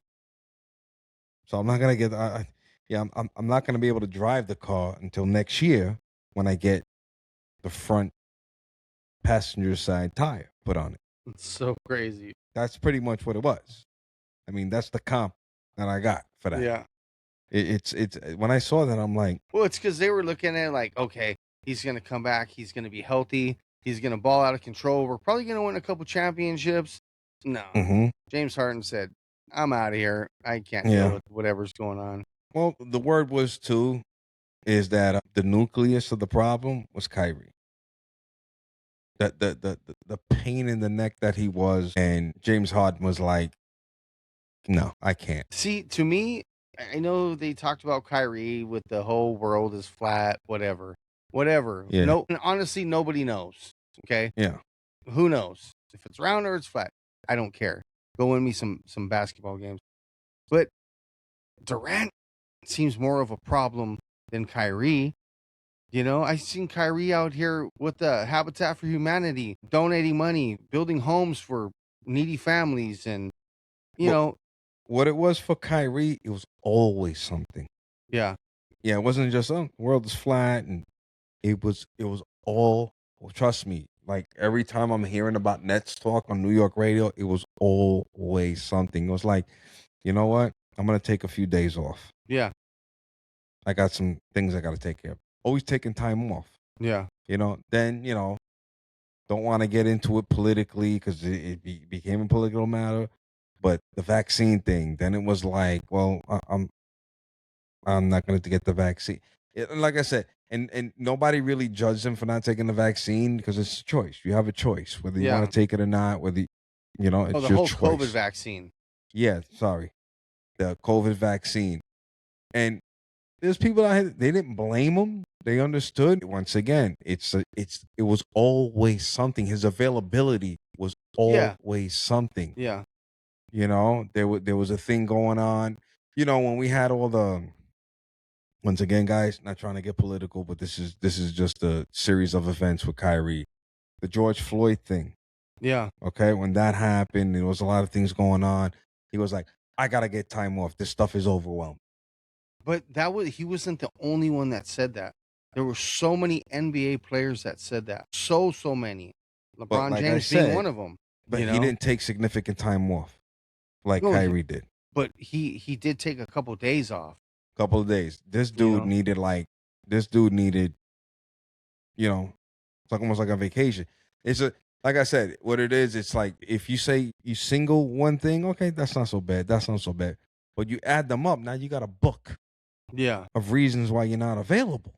So I'm not going to get, I'm not going to be able to drive the car until next year when I get the front passenger side tire put on it. It's so crazy. That's pretty much what it was. I mean, that's the comp that I got for that. Yeah. It's when I saw that, I'm like, well, it's because they were looking at it like, okay, he's going to come back. He's going to be healthy. He's going to ball out of control. We're probably going to win a couple championships. No. James Harden said, I'm out of here. I can't deal with whatever's going on. Well, the word was too, is that the nucleus of the problem was Kyrie. The pain in the neck that he was, and James Harden was like, no, I can't. See, to me, I know they talked about Kyrie with the whole world is flat, whatever. Yeah. No, honestly, nobody knows. Okay. Yeah. Who knows if it's round or it's flat? I don't care. Go win me some basketball games. But Durant seems more of a problem than Kyrie. You know, I've seen Kyrie out here with the Habitat for Humanity, donating money, building homes for needy families, and you know what it was for Kyrie. It was always something. Yeah, yeah. It wasn't just the world is flat, and it was all. Well, trust me. Like every time I'm hearing about Nets talk on New York radio, it was always something. It was like, you know what? I'm gonna take a few days off. Yeah, I got some things I got to take care of. Always taking time off. Yeah. Then, don't want to get into it politically because it became a political matter. But the vaccine thing, then it was like, well, I'm not going to get the vaccine. Like I said, and nobody really judged him for not taking the vaccine because it's a choice. You have a choice whether you want to take it or not. Whether it's the your whole choice. COVID vaccine. Yeah, sorry, the COVID vaccine, and there's people out here, they didn't blame him. They understood. Once again, it was always something. His availability was always something. Yeah. There was a thing going on. When we had all the, once again, guys, not trying to get political, but this is just a series of events with Kyrie. The George Floyd thing. Yeah. Okay, when that happened, there was a lot of things going on. He was like, I gotta get time off. This stuff is overwhelming. But he wasn't the only one that said that. There were so many NBA players that said that. So many. LeBron James being one of them. But he didn't take significant time off like Kyrie did. But he did take a couple of days off. Couple of days. This dude needed it's almost like a vacation. It's like I said, what it is, it's like if you say you single one thing, okay, that's not so bad. That's not so bad. But you add them up, now you got a book. Yeah. Of reasons why you're not available.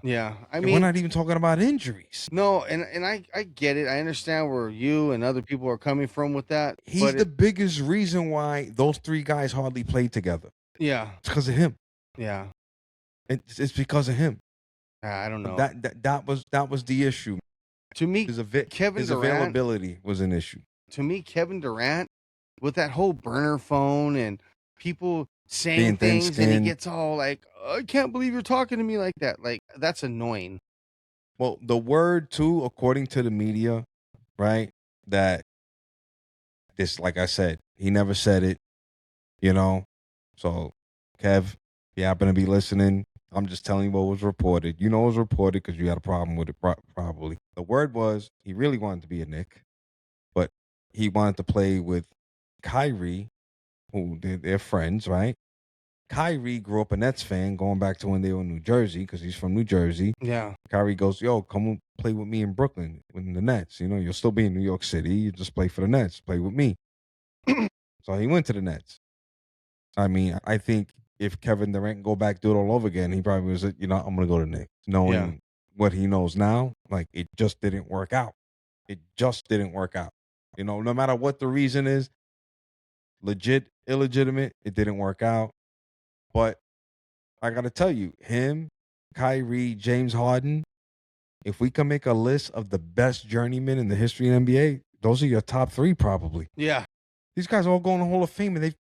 Yeah. We're not even talking about injuries. No, and I get it. I understand where you and other people are coming from with that. He's the biggest reason why those three guys hardly played together. Yeah. It's because of him. Yeah. It's because of him. I don't know. That was the issue. To me, his Durant, availability was an issue. To me, Kevin Durant, with that whole burner phone and people saying things, and he gets all like, I can't believe you're talking to me like that. Like, that's annoying. Well, the word too, according to the media, right? That this, like I said, he never said it, So, Kev, if you happen to be listening, I'm just telling you what was reported. You know it was reported because you had a problem with it, probably. The word was he really wanted to be a Knick, but he wanted to play with Kyrie, who they're friends, right? Kyrie grew up a Nets fan going back to when they were in New Jersey because he's from New Jersey. Yeah. Kyrie goes, yo, come play with me in Brooklyn in the Nets. You know, you'll still be in New York City. You just play for the Nets. Play with me. So he went to the Nets. I mean, I think if Kevin Durant can go back, do it all over again, he probably was, I'm going to go to Knicks. Knowing what he knows now, like, it just didn't work out. It just didn't work out. You know, no matter what the reason is, legit, illegitimate, it didn't work out. But I got to tell you, him, Kyrie, James Harden, if we can make a list of the best journeymen in the history of the NBA, those are your top three probably. Yeah. These guys all go in the Hall of Fame, and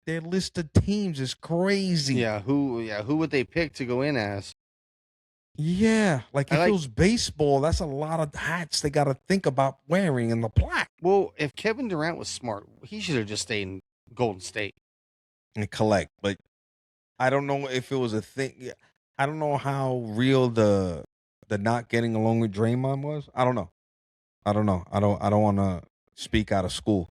their list of teams is crazy. Yeah. Who would they pick to go in as? Yeah. Like, if it was baseball, that's a lot of hats they got to think about wearing in the plaque. Well, if Kevin Durant was smart, he should have just stayed in Golden State and collect. But I don't know if it was a thing. I don't know how real the not getting along with Draymond was. I don't know. I don't want to speak out of school,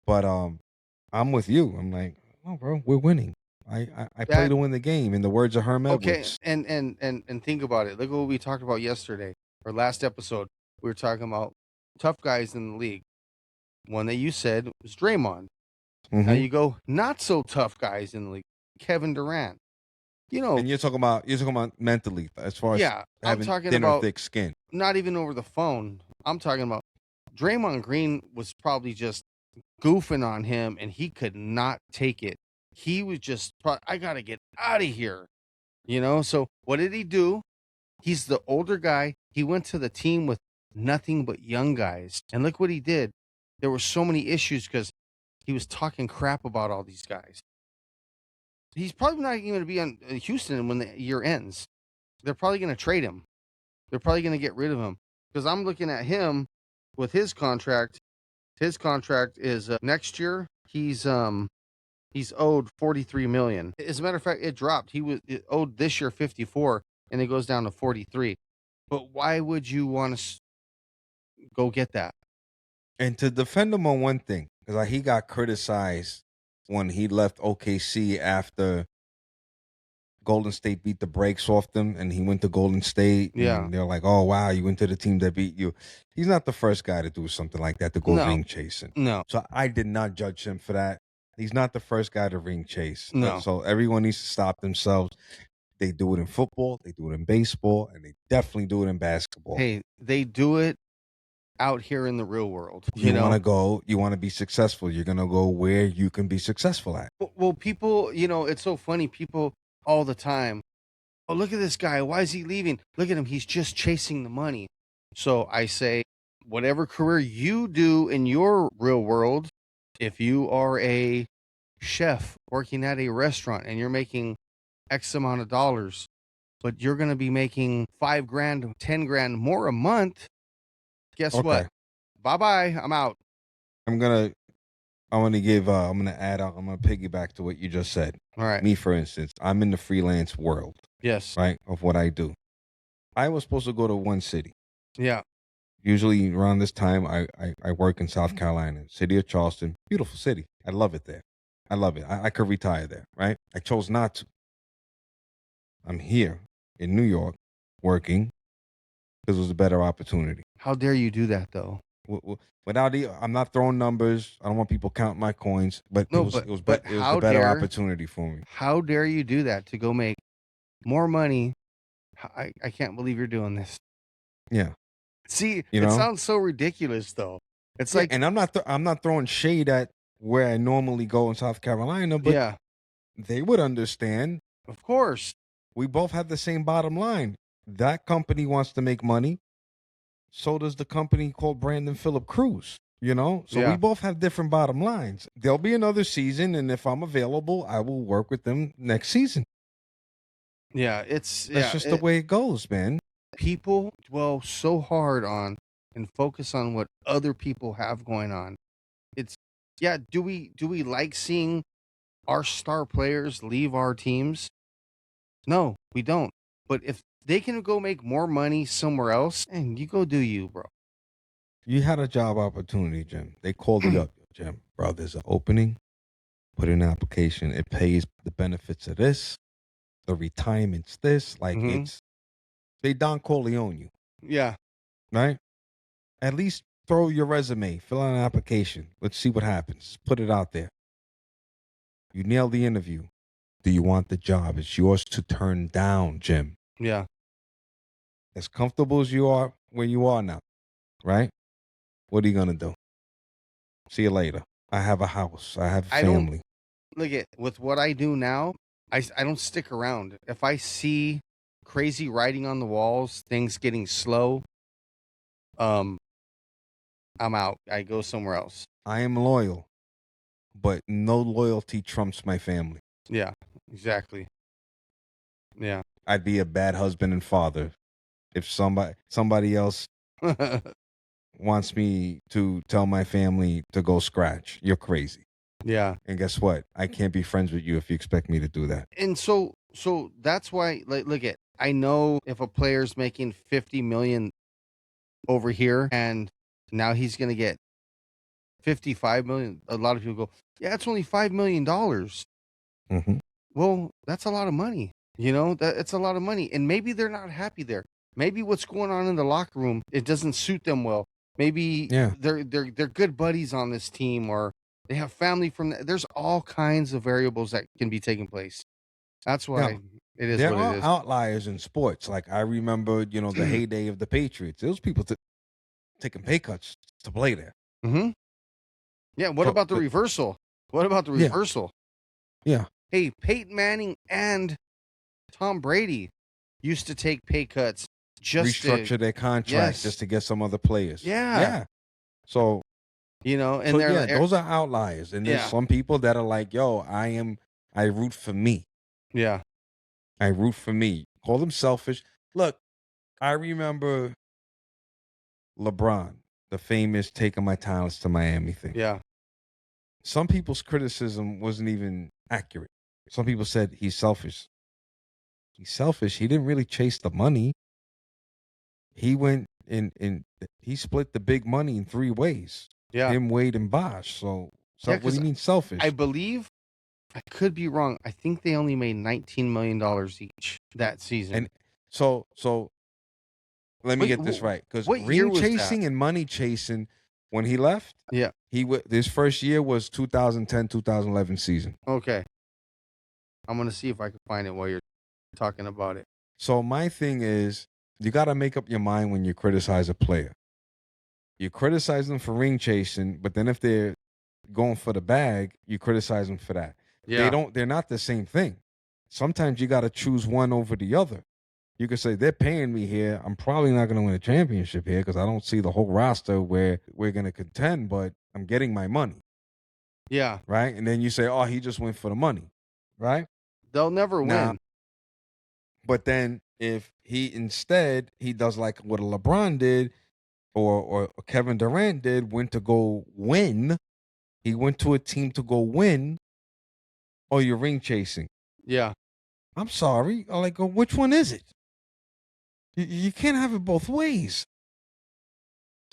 but I'm with you. I'm like, oh, bro, we're winning. I play to win the game. In the words of Herm Edwards. Okay, and think about it. Look at what we talked about yesterday or last episode. We were talking about tough guys in the league. One that you said was Draymond. Now you go not so tough guys in the league. Kevin Durant. You know, and you're talking about mentally as far as I'm talking thin about or thick skin. Not even over the phone. I'm talking about Draymond Green was probably just goofing on him, and he could not take it. He was just, I gotta get out of here, you know. So what did he do? He's the older guy. He went to the team with nothing but young guys, and look what he did. There were so many issues because he was talking crap about all these guys. He's probably not even going to be on Houston when the year ends. They're probably going to trade him. They're probably going to get rid of him because I'm looking at him with his contract. His contract is next year. He's owed $43 million. As a matter of fact, it dropped. It owed this year 54, and it goes down to 43. But why would you want to go get that? And to defend him on one thing, because he got criticized when he left OKC after Golden State beat the brakes off them, and he went to Golden State. Yeah, and they're like, "Oh wow, you went to the team that beat you." He's not the first guy to do something like that, to go ring chasing. No, so I did not judge him for that. He's not the first guy to ring chase. No, so everyone needs to stop themselves. They do it in football, they do it in baseball, and they definitely do it in basketball. Hey, they do it out here in the real world. You want to be successful. You're going to go where you can be successful at. Well, people, it's so funny. People all the time, oh, look at this guy. Why is he leaving? Look at him. He's just chasing the money. So I say, whatever career you do in your real world, if you are a chef working at a restaurant and you're making X amount of dollars, but you're going to be making $5,000, $10,000 more a month, guess what? Bye-bye. I'm out. I'm going to add on. I'm going to piggyback to what you just said. All right. Me, for instance, I'm in the freelance world. Yes. Right. Of what I do. I was supposed to go to one city. Yeah. Usually around this time, I work in South Carolina, city of Charleston. Beautiful city. I love it there. I love it. I could retire there. Right. I chose not to. I'm here in New York working because it was a better opportunity. How dare you do that, though? I'm not throwing numbers. I don't want people counting my coins, but it was the better opportunity for me. How dare you do that to go make more money? I can't believe you're doing this. Yeah. See, it sounds so ridiculous, though. It's like, and I'm not throwing shade at where I normally go in South Carolina, but they would understand. Of course. We both have the same bottom line. That company wants to make money. So does the company called Brandon Phillip Cruz, So we both have different bottom lines. There'll be another season, and if I'm available, I will work with them next season. Yeah, that's just the way it goes, man. People dwell so hard on and focus on what other people have going on. Do we like seeing our star players leave our teams? No, we don't. But if they can go make more money somewhere else, and you go do you, bro. You had a job opportunity, Jim. They called you up, Jim. Bro, there's an opening. Put in an application. It pays the benefits of this. The retirement's this. Like Mhm. they Don Corleone you, Yeah. right? At least throw your resume, fill out an application. Let's see what happens. Put it out there. You nail the interview. Do you want the job? It's yours to turn down, Jim. Yeah. As comfortable as you are where you are now, right? What are you gonna do? See you later. I have a house. I have a I don't family. look at with what I do now. I don't stick around. If I see crazy writing on the walls, things getting slow, um, I'm out. I go somewhere else. I am loyal, but no loyalty trumps my family. Yeah. Exactly. Yeah. I'd be a bad husband and father if somebody else wants me to tell my family to go scratch. You're crazy. Yeah. And guess what? I can't be friends with you if you expect me to do that. And so that's why, like, look at, I know if a player's making 50 million over here and now he's going to get 55 million, a lot of people go, yeah, it's only $5 million. Mm-hmm. Well, that's a lot of money. You know, that it's a lot of money. And maybe they're not happy there. Maybe what's going on in the locker room, it doesn't suit them well. Maybe Yeah. they're good buddies on this team, or they have family from there's all kinds of variables that can be taking place. That's Now, why it is there what it are is. outliers in sports. Like I remember, the heyday of the Patriots. Those people taking pay cuts to play there. Mm-hmm. Yeah, what So, about the but- reversal? What about the Yeah. reversal? Yeah. Hey, Peyton Manning and Tom Brady used to take pay cuts just Restructure their contracts Yes. just to get some other players. Yeah. Yeah. So, you know, and so they're yeah, like, those are outliers. And there's Yeah. some people that are like, yo, I root for me. yeah, I root for me. Call them selfish. Look, I remember LeBron, the famous taking my talents to Miami thing. yeah, Some people's criticism wasn't even accurate. Some people said he's selfish. He's selfish. He didn't really chase the money. He went in he split the big money in 3 ways. yeah. Him, Wade, and Bosh. So Yeah, what do 'cause you mean selfish? I believe, I could be wrong. I think they only made $19 million each that season. And so let me Wait, get this right, because what year ring was that? chasing and money chasing, when he left, Yeah. his first year was 2010-2011 season. Okay. I'm gonna see if I can find it while you're talking about it. So my thing is, you got to make up your mind when you criticize a player. You criticize them for ring chasing, but then if they're going for the bag, you criticize them for that. Yeah. They're not the same thing. Sometimes you got to choose one over the other. You could say, they're paying me here. I'm probably not going to win a championship here because I don't see the whole roster where we're going to contend, but I'm getting my money, Yeah. right? And then you say, oh, he just went for the money, right? They'll never Now- win. But then if he does like what a LeBron did or Kevin Durant did, went to go win. He went to a team to go win, or you're ring chasing. Yeah. I'm sorry. I'm like, which one is it? You can't have it both ways.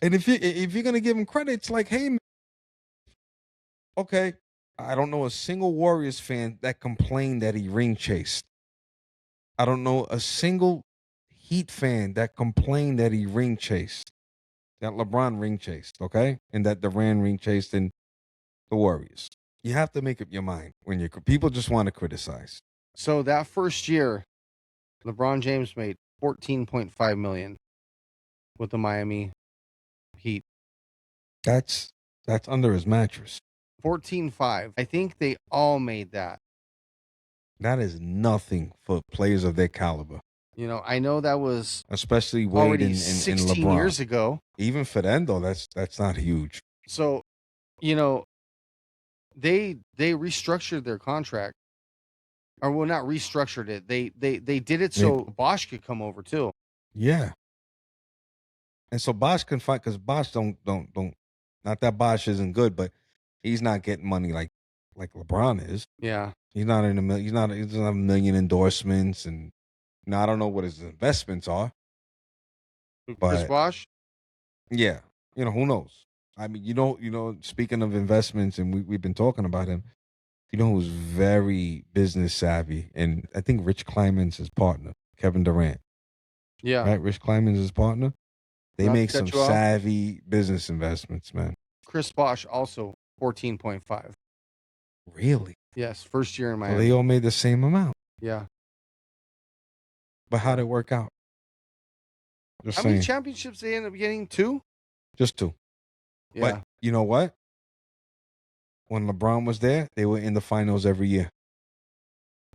And if you're gonna give him credit, it's like, hey, man, okay, I don't know a single Warriors fan that complained that he ring chased. I don't know a single Heat fan that complained that he ring chased, that LeBron ring chased, okay, and that Durant ring chased in the Warriors. You have to make up your mind when people just want to criticize. So that first year, LeBron James made 14.5 million with the Miami Heat. That's under his mattress. 14.5. I think they all made that. That is nothing for players of their caliber, You know, I know that was especially Wade already and 16 LeBron. years ago. Even for them, though, that's not huge. So, you know, they restructured their contract, or well, not restructured it. They did it so Bosch could come over too. Yeah. And so Bosch can fight because Bosch don't. Not that Bosch isn't good, but he's not getting money like LeBron is. Yeah. He's not in a million. He doesn't have a million endorsements, and I don't know what his investments are. Chris But Bosh? yeah, who knows? I mean, speaking of investments, and we've been talking about him. Who's very business savvy, and I think Rich Kleiman's his partner, Kevin Durant. Yeah. Right, Rich Kleiman's his partner. They Not to make cut some you off. savvy business investments, man. Chris Bosh also 14.5. Really? Yes, first year in So Miami. they all made the same amount. Yeah. But how'd it work out? Just How saying. many championships they end up getting? 2? Just 2. Yeah. But you know what? When LeBron was there, they were in the finals every year.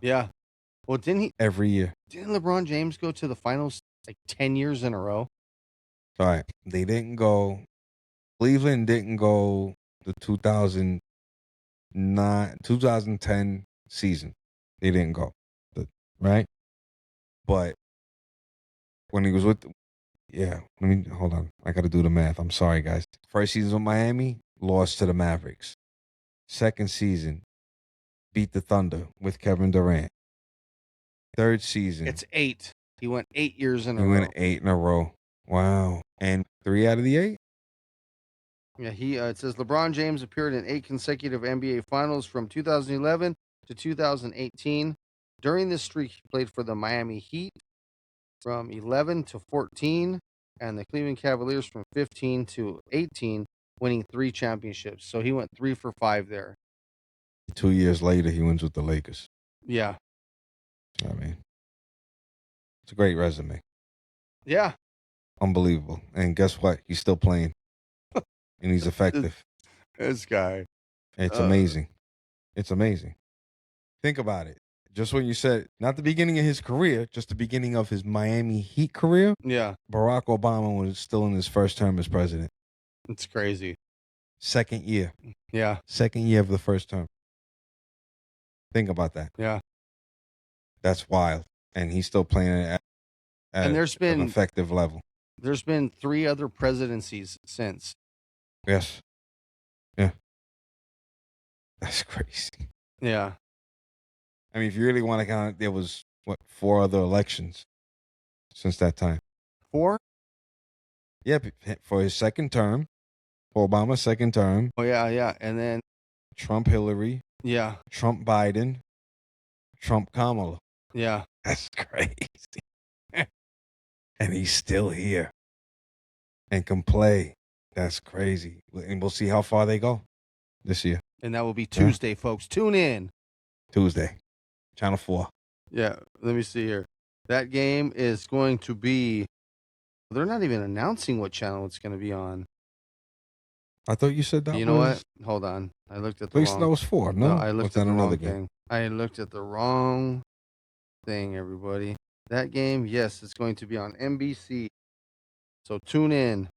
Yeah. Well, Every year. Didn't LeBron James go to the finals like 10 years in a row? All right. They didn't go. Cleveland didn't go the 2010 season. They didn't go. Right? But when he was with, hold on. I got to do the math. I'm sorry, guys. First season with Miami, lost to the Mavericks. Second season, beat the Thunder with Kevin Durant. Third season. It's 8. He went 8 years in a row. He went 8 in a row. Wow. And 3 out of the 8? Yeah, it says LeBron James appeared in 8 consecutive NBA Finals from 2011 to 2018. During this streak, he played for the Miami Heat from 11 to 14 and the Cleveland Cavaliers from 15 to 18, winning 3 championships. So he went 3 for 5 there. 2 years later, he wins with the Lakers. Yeah. I mean, it's a great resume. Yeah. Unbelievable. And guess what? He's still playing. And he's effective. This guy. It's amazing. It's amazing. Think about it. Just when you said, not the beginning of his career, just the beginning of his Miami Heat career. Yeah. Barack Obama was still in his first term as president. It's crazy. Second year. Yeah. Second year of the first term. Think about that. Yeah. That's wild. And he's still playing at and there's been an effective level. There's been 3 other presidencies since. Yes. Yeah. That's crazy. Yeah. I mean, if you really want to count it, there was, 4 other elections since that time. 4? Yeah, for his second term. For Obama's second term. Oh, yeah. And then Trump, Hillary. Yeah. Trump, Biden. Trump, Kamala. Yeah. That's crazy. And he's still here. And can play. That's crazy. And we'll see how far they go this year. And that will be Tuesday, folks. Tune in. Tuesday. Channel 4. Yeah. Let me see here. That game is going to be... They're not even announcing what channel it's going to be on. I thought you said that You know what? Hold on. I looked at the wrong... that was 4, no? I looked at the another wrong game? thing. I looked at the wrong thing, everybody. That game, yes, it's going to be on NBC. So tune in.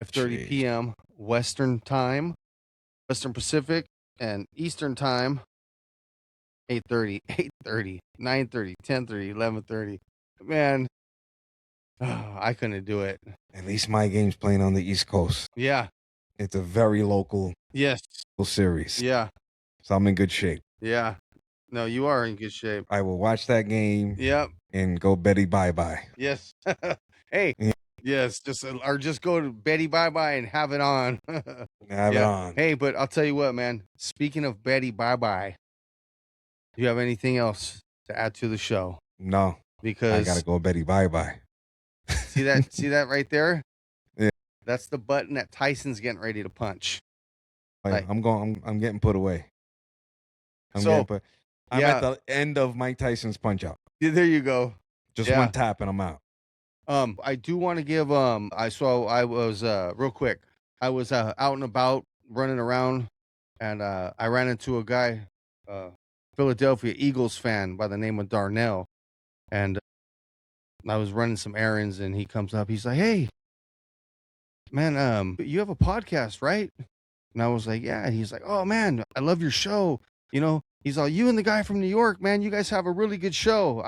5:30 p.m. Western time, Western Pacific, and Eastern time. 8:30, 9:30, 10:30, 11:30. Man, I couldn't do it. At least my game's playing on the East Coast. Yeah. It's a very local series. Yeah. So I'm in good shape. Yeah. No, you are in good shape. I will watch that game. Yep. And go Betty bye-bye. Yes. Hey. Yeah. Yes. Just go to Betty bye-bye and have it on. Have it on. Hey, but I'll tell you what, man. Speaking of Betty bye-bye, do you have anything else to add to the show? No. Because I gotta go Betty bye-bye. See that right there? Yeah. That's the button that Tyson's getting ready to punch. I'm getting put away. I'm at the end of Mike Tyson's punch out. Yeah, there you go. Just one tap and I'm out. I do want to give I was real quick. I was out and about running around and I ran into a guy, Philadelphia Eagles fan by the name of Darnell. And I was running some errands and he comes up. He's like, "Hey, man, you have a podcast, right?" And I was like, "Yeah." And he's like, "Oh man, I love your show." He's all, "You and the guy from New York, man, you guys have a really good show."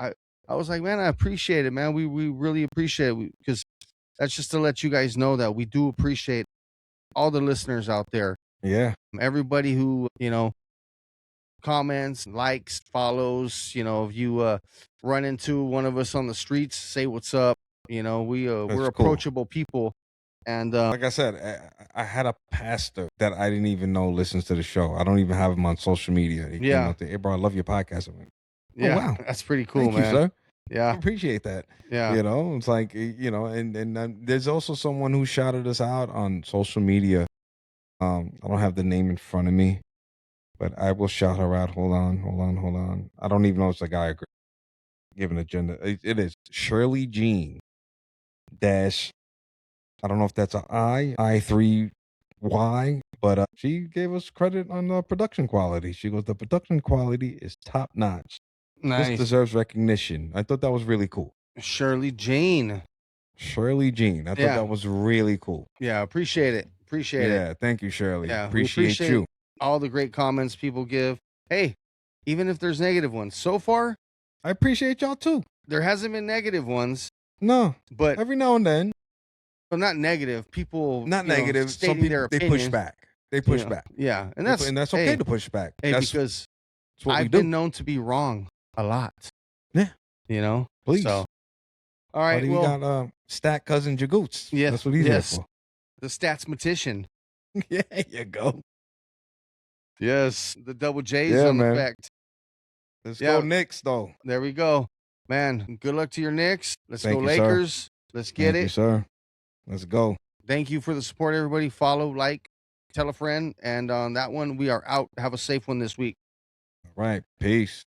I was like, "Man, I appreciate it, man. We really appreciate it because that's just to let you guys know that we do appreciate all the listeners out there. Yeah. Everybody who, comments, likes, follows. You know, if you run into one of us on the streets, say what's up. You know, we're That's cool. approachable people. And Like I said, I had a pastor that I didn't even know listens to the show. I don't even have him on social media. He came up to, hey, bro, I love your podcast. I'm like, yeah, wow. that's pretty cool, Thank man. you, sir. I Yeah, appreciate that. yeah. You know, it's like, you know, and there's also someone who shouted us out on social media. I don't have the name in front of me, but I will shout her out. Hold on. I don't even know if it's a guy or girl. Give an agenda. It is Shirley Jean dash. I don't know if that's a I3Y, but she gave us credit on the production quality. She goes, the production quality is top notch. Nice. This deserves recognition. I thought that was really cool. Shirley Jane. Shirley Jean. I thought that was really cool. Yeah, appreciate it. Appreciate it. Yeah, thank you, Shirley. Yeah, appreciate you. All the great comments people give. Hey, even if there's negative ones, so far, I appreciate y'all too. there hasn't been negative ones. No, but every now and then. Well, not negative. People not negative. Some people their opinion, they push back. They push back. Yeah, and that's okay to push back. Hey, because I've been known to be wrong a lot. Yeah, you know. Please. So, all right. Well, you got Stat Cousin Jagoots. Yeah, that's what he's there for. The statsmatician. Yeah, you go. Yes, the double J's on effect. Let's go Knicks, though. There we go, man. Good luck to your Knicks. Let's go you, Lakers. Sir. Let's get Thank you, sir. Let's go. Thank you for the support, everybody. Follow, like, tell a friend, and on that one, we are out. Have a safe one this week. All right, peace.